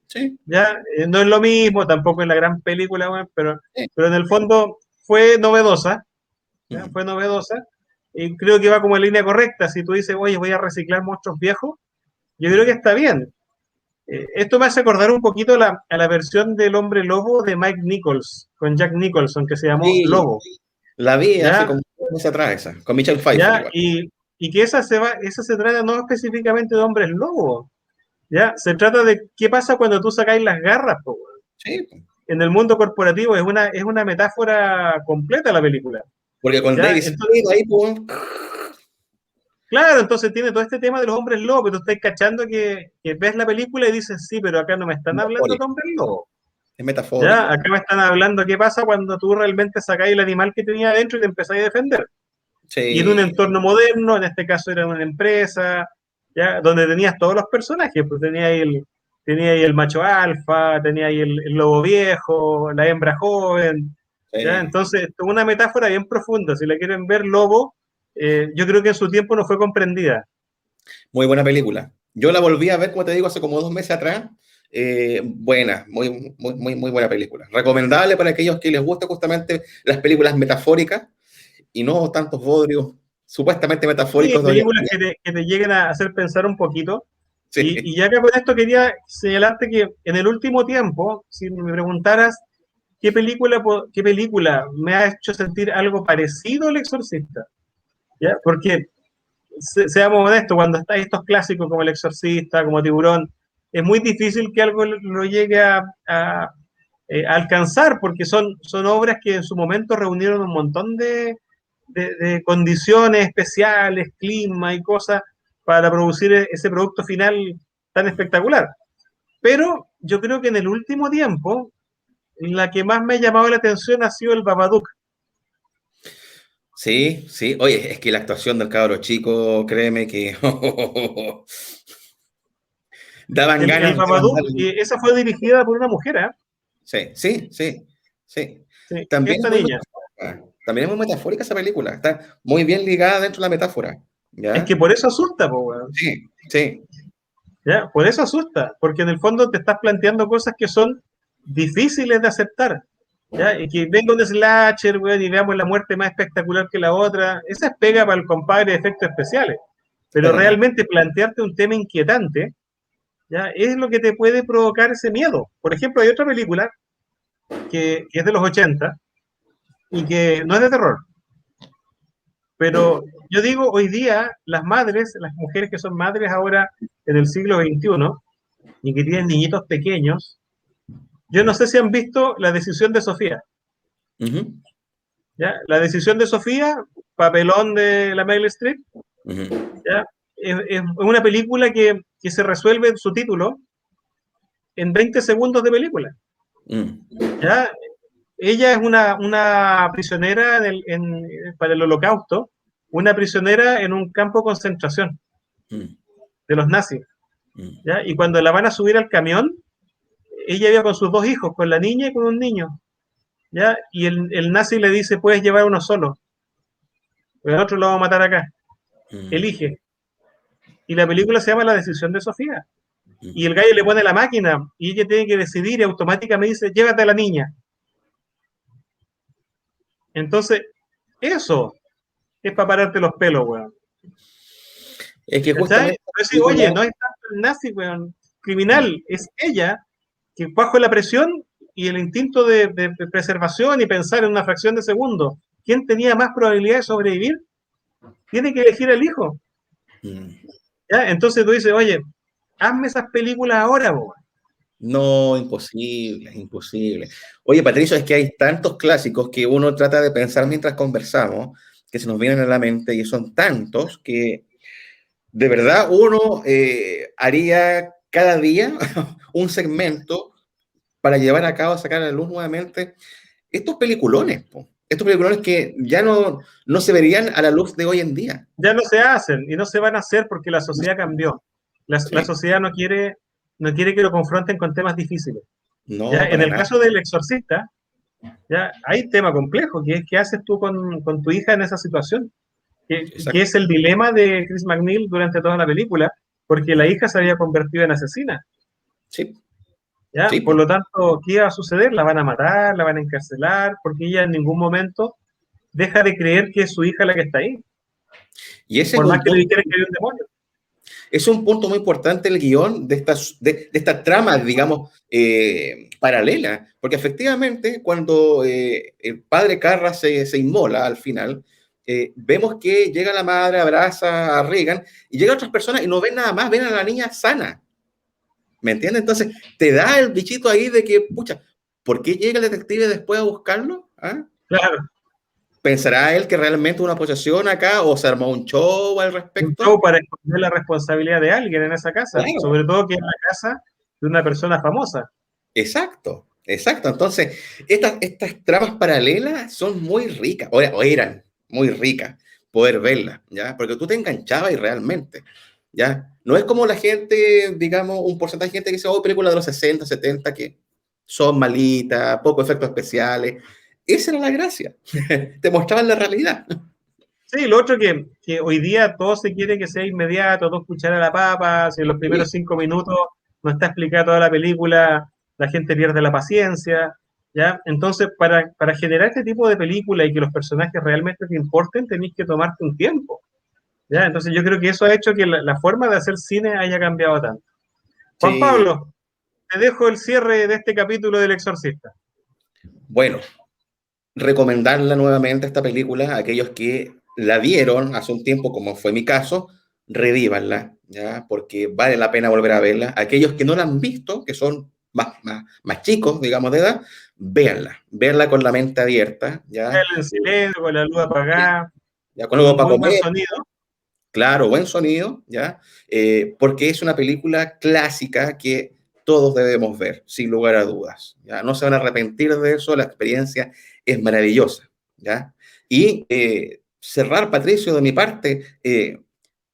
[SPEAKER 2] Sí,
[SPEAKER 1] ¿ya? No es lo mismo, tampoco es la gran película, weón,
[SPEAKER 2] sí.
[SPEAKER 1] pero en el fondo fue novedosa, ¿ya?
[SPEAKER 2] Ujú.
[SPEAKER 1] Fue novedosa, y creo que va como en línea correcta. Si tú dices, oye, voy a reciclar monstruos viejos, yo creo que está bien. Esto me hace acordar un poquito a la versión del Hombre Lobo de Mike Nichols, con Jack Nicholson, que se llamó
[SPEAKER 2] Sí,
[SPEAKER 1] Lobo,
[SPEAKER 2] la vi hace
[SPEAKER 1] ¿ya?
[SPEAKER 2] como un mes atrás esa, con Michelle Pfeiffer
[SPEAKER 1] ¿Ya?
[SPEAKER 2] igual.
[SPEAKER 1] Y que esa se trata no específicamente de hombres lobos, ¿ya? Se trata de qué pasa cuando tú sacáis las garras, po, weón.
[SPEAKER 2] Sí,
[SPEAKER 1] En el mundo corporativo es una metáfora completa la película,
[SPEAKER 2] porque con
[SPEAKER 1] ¿ya?
[SPEAKER 2] David
[SPEAKER 1] Entonces,
[SPEAKER 2] Spade ahí, pues,
[SPEAKER 1] claro, entonces tiene todo este tema de los hombres lobos, pero tú estás cachando que ves la película y dices, sí, pero acá no me están hablando de
[SPEAKER 2] metafórico,
[SPEAKER 1] hombres lobos,
[SPEAKER 2] es
[SPEAKER 1] ¿ya?
[SPEAKER 2] metafórico.
[SPEAKER 1] Acá me están hablando qué pasa cuando tú realmente sacáis el animal que tenía adentro y te empezáis a defender. Y en un
[SPEAKER 2] Sí,
[SPEAKER 1] entorno moderno, en este caso era una empresa, ¿ya? Donde tenías todos los personajes, pues tenía ahí el macho alfa, tenía ahí el lobo viejo, la hembra joven, ¿ya?
[SPEAKER 2] sí.
[SPEAKER 1] Entonces, es una metáfora bien profunda. Si la quieren ver, Lobo, yo creo que en su tiempo no fue comprendida.
[SPEAKER 2] Muy buena película. Yo la volví a ver, como te digo, hace como 2 meses atrás. Buena, muy buena película. Recomendable para aquellos que les gustan justamente las películas metafóricas y no tantos bodrios supuestamente
[SPEAKER 1] Sí,
[SPEAKER 2] metafóricos de hoy en
[SPEAKER 1] películas
[SPEAKER 2] día.
[SPEAKER 1] que te lleguen a hacer pensar un poquito.
[SPEAKER 2] Sí.
[SPEAKER 1] Y ya que con esto quería señalarte que en el último tiempo, si me preguntaras qué película me ha hecho sentir algo parecido al Exorcista, ¿ya? Porque, seamos honestos, cuando está estos clásicos como El Exorcista, como Tiburón, es muy difícil que algo lo llegue a alcanzar, porque son obras que en su momento reunieron un montón de condiciones especiales, clima y cosas para producir ese producto final tan espectacular. Pero yo creo que en el último tiempo, la que más me ha llamado la atención ha sido el Babadook.
[SPEAKER 2] Sí, sí. Oye, es que la actuación del cabro chico, créeme que daban
[SPEAKER 1] El
[SPEAKER 2] ganas de
[SPEAKER 1] Babadook,
[SPEAKER 2] mandarle.
[SPEAKER 1] esa fue dirigida por una mujer, ¿eh?
[SPEAKER 2] Sí, sí, sí, sí.
[SPEAKER 1] Sí,
[SPEAKER 2] También es
[SPEAKER 1] esta
[SPEAKER 2] muy
[SPEAKER 1] niña.
[SPEAKER 2] metafórica. También es muy metafórica esa película. Está muy bien ligada dentro de la metáfora.
[SPEAKER 1] Es
[SPEAKER 2] ¿Ya?
[SPEAKER 1] que por eso asusta, po, weón.
[SPEAKER 2] Sí, sí.
[SPEAKER 1] ¿Ya? Por eso asusta, porque en el fondo te estás planteando cosas que son difíciles de aceptar. ¿Ya? Y que venga un slasher, weón, y veamos la muerte más espectacular que la otra. Esa es pega para el compadre de efectos especiales. Pero
[SPEAKER 2] Pero no.
[SPEAKER 1] realmente plantearte un tema inquietante, ¿ya? Es lo que te puede provocar ese miedo. Por ejemplo, hay otra película que es de los 80 y que no es de terror. Pero yo digo, hoy día las madres, las mujeres que son madres ahora en el siglo XXI y que tienen niñitos pequeños, yo no sé si han visto La decisión de Sofía.
[SPEAKER 2] Ujú,
[SPEAKER 1] ¿Ya? La decisión de Sofía, papelón de la Meryl Streep,
[SPEAKER 2] ujú,
[SPEAKER 1] ¿ya? Es una película que se resuelve en su título en 20 segundos de película.
[SPEAKER 2] mm,
[SPEAKER 1] ¿Ya? Ella es una prisionera para el holocausto, una prisionera en un campo de concentración
[SPEAKER 2] mm,
[SPEAKER 1] de los nazis.
[SPEAKER 2] mm.
[SPEAKER 1] ¿Ya? Y cuando la van a subir al camión, ella iba con sus dos hijos, con la niña y con un niño. ¿Ya? Y el nazi le dice, puedes llevar uno solo, el otro lo va a matar acá.
[SPEAKER 2] Mm,
[SPEAKER 1] Elige. Y la película se llama La decisión de Sofía. Y
[SPEAKER 2] mm.
[SPEAKER 1] el gallo le pone la máquina y ella tiene que decidir y automáticamente dice, llévate a la niña. Entonces, eso es para pararte los pelos, weón.
[SPEAKER 2] Es que
[SPEAKER 1] ¿Cachai?
[SPEAKER 2] justamente la
[SPEAKER 1] Pero sí, oye,
[SPEAKER 2] película,
[SPEAKER 1] no es tanto el nazi, weón, criminal, es ella que bajo la presión y el instinto de preservación y pensar en una fracción de segundo, ¿quién tenía más probabilidad de sobrevivir? Tiene que elegir al hijo.
[SPEAKER 2] mm,
[SPEAKER 1] ¿Ya? Entonces tú dices, oye, hazme esas películas ahora, weón.
[SPEAKER 2] no, imposible, imposible. Oye, Patricio, es que hay tantos clásicos que uno trata de pensar mientras conversamos, que se nos vienen a la mente, y son tantos que de verdad uno haría cada día un segmento para llevar a cabo, sacar a la luz nuevamente estos peliculones, po. Estos peliculones que ya no se verían a la luz de hoy en día.
[SPEAKER 1] Ya no se hacen y no se van a hacer porque la sociedad cambió. La
[SPEAKER 2] Sí,
[SPEAKER 1] sociedad no quiere que lo confronten con temas difíciles. ¿Ya?
[SPEAKER 2] no,
[SPEAKER 1] En
[SPEAKER 2] para
[SPEAKER 1] el
[SPEAKER 2] nada.
[SPEAKER 1] caso del exorcista, ya hay un tema complejo, que es qué haces tú con tu hija en esa situación, que
[SPEAKER 2] Exacto.
[SPEAKER 1] es el dilema de Chris McNeil durante toda la película, porque la hija se había convertido en asesina.
[SPEAKER 2] Sí,
[SPEAKER 1] ¿ya?
[SPEAKER 2] Sí,
[SPEAKER 1] Por
[SPEAKER 2] pues.
[SPEAKER 1] lo tanto, ¿qué va a suceder? La van a matar, la van a encarcelar, porque ella en ningún momento deja de creer que es su hija la que está ahí,
[SPEAKER 2] Y ese es
[SPEAKER 1] por más
[SPEAKER 2] un
[SPEAKER 1] que le
[SPEAKER 2] punto,
[SPEAKER 1] dijera que había un demonio.
[SPEAKER 2] es un punto muy importante el guión de estas tramas, digamos, paralelas, porque efectivamente cuando el padre Carra se inmola al final, vemos que llega la madre, abraza a Regan y llegan otras personas y no ven nada más, ven a la niña sana. ¿Me entiendes? Entonces, te da el bichito ahí de que, pucha, ¿por qué llega el detective después a buscarlo? ¿Ah?
[SPEAKER 1] Claro,
[SPEAKER 2] ¿Pensará él que realmente una posesión acá o se armó un show al
[SPEAKER 1] un show
[SPEAKER 2] respecto?
[SPEAKER 1] para esconder la responsabilidad de alguien en esa casa,
[SPEAKER 2] Claro,
[SPEAKER 1] sobre todo que es la casa de una persona famosa.
[SPEAKER 2] exacto, exacto. Entonces, estas tramas paralelas son muy ricas, o eran muy ricas poder verlas, ¿ya? Porque tú te enganchabas y realmente, ¿ya? No es como la gente, digamos, un porcentaje de gente que dice, oh, películas de los 60, 70 que son malitas, pocos efectos especiales. Esa era la gracia. Te mostraban la realidad.
[SPEAKER 1] Sí, lo otro que hoy día todo se quiere que sea inmediato, dos cucharadas a la papa, si en los
[SPEAKER 2] Sí,
[SPEAKER 1] primeros 5 minutos no está explicada toda la película, la gente pierde la paciencia, ¿ya? Entonces, para generar este tipo de película y que los personajes realmente te importen, tenéis que tomarte un tiempo, ¿ya? Entonces yo creo que eso ha hecho que la forma de hacer cine haya cambiado tanto. Juan
[SPEAKER 2] sí.
[SPEAKER 1] Pablo, te dejo el cierre de este capítulo del Exorcista.
[SPEAKER 2] Bueno, recomendarla nuevamente esta película a aquellos que la vieron hace un tiempo, como fue mi caso, revívanla, ¿ya? Porque vale la pena volver a verla. Aquellos que no la han visto, que son más chicos, digamos, de edad, véanla con la mente abierta, ¿ya?
[SPEAKER 1] En silencio, con la luz apagada,
[SPEAKER 2] Ya con
[SPEAKER 1] con
[SPEAKER 2] algo
[SPEAKER 1] un
[SPEAKER 2] para
[SPEAKER 1] muy buen
[SPEAKER 2] comer,
[SPEAKER 1] sonido.
[SPEAKER 2] claro, buen sonido, ¿ya? Porque es una película clásica que todos debemos ver, sin lugar a dudas, ¿ya? No se van a arrepentir de eso, la experiencia es maravillosa, ¿ya? Y cerrar, Patricio, de mi parte,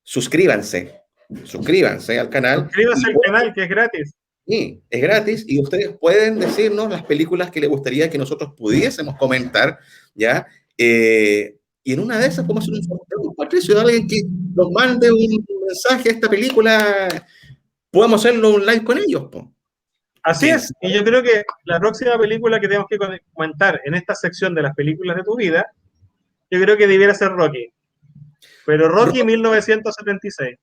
[SPEAKER 2] suscríbanse, suscríbanse al canal
[SPEAKER 1] Suscríbase al canal, que es gratis.
[SPEAKER 2] y es gratis y ustedes pueden decirnos las películas que les gustaría que nosotros pudiésemos comentar, ¿ya? Y en una de esas podemos hacer un sorteo, Patricio, de alguien que nos mande un mensaje a esta película, podemos hacerlo un live con ellos, po.
[SPEAKER 1] Así
[SPEAKER 2] ¿Quién
[SPEAKER 1] es, y
[SPEAKER 2] sabe?
[SPEAKER 1] yo creo que la próxima película que tenemos que comentar en esta sección de las películas de tu vida, yo creo que debiera ser Rocky, pero Rocky 1976.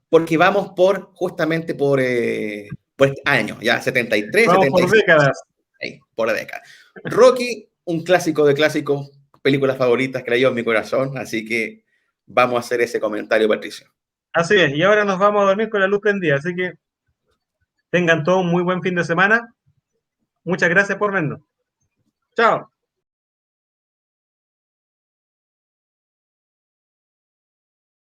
[SPEAKER 2] Porque vamos justamente por este año, ya 73,
[SPEAKER 1] Vamos por
[SPEAKER 2] 76,
[SPEAKER 1] décadas.
[SPEAKER 2] por la década. Rocky, un clásico de clásicos, películas favoritas que la llevo en mi corazón, así que vamos a hacer ese comentario, Patricio.
[SPEAKER 1] Así es, y ahora nos vamos a dormir con la luz prendida, así que tengan todo un muy buen fin de semana. Muchas gracias por vernos. Chao.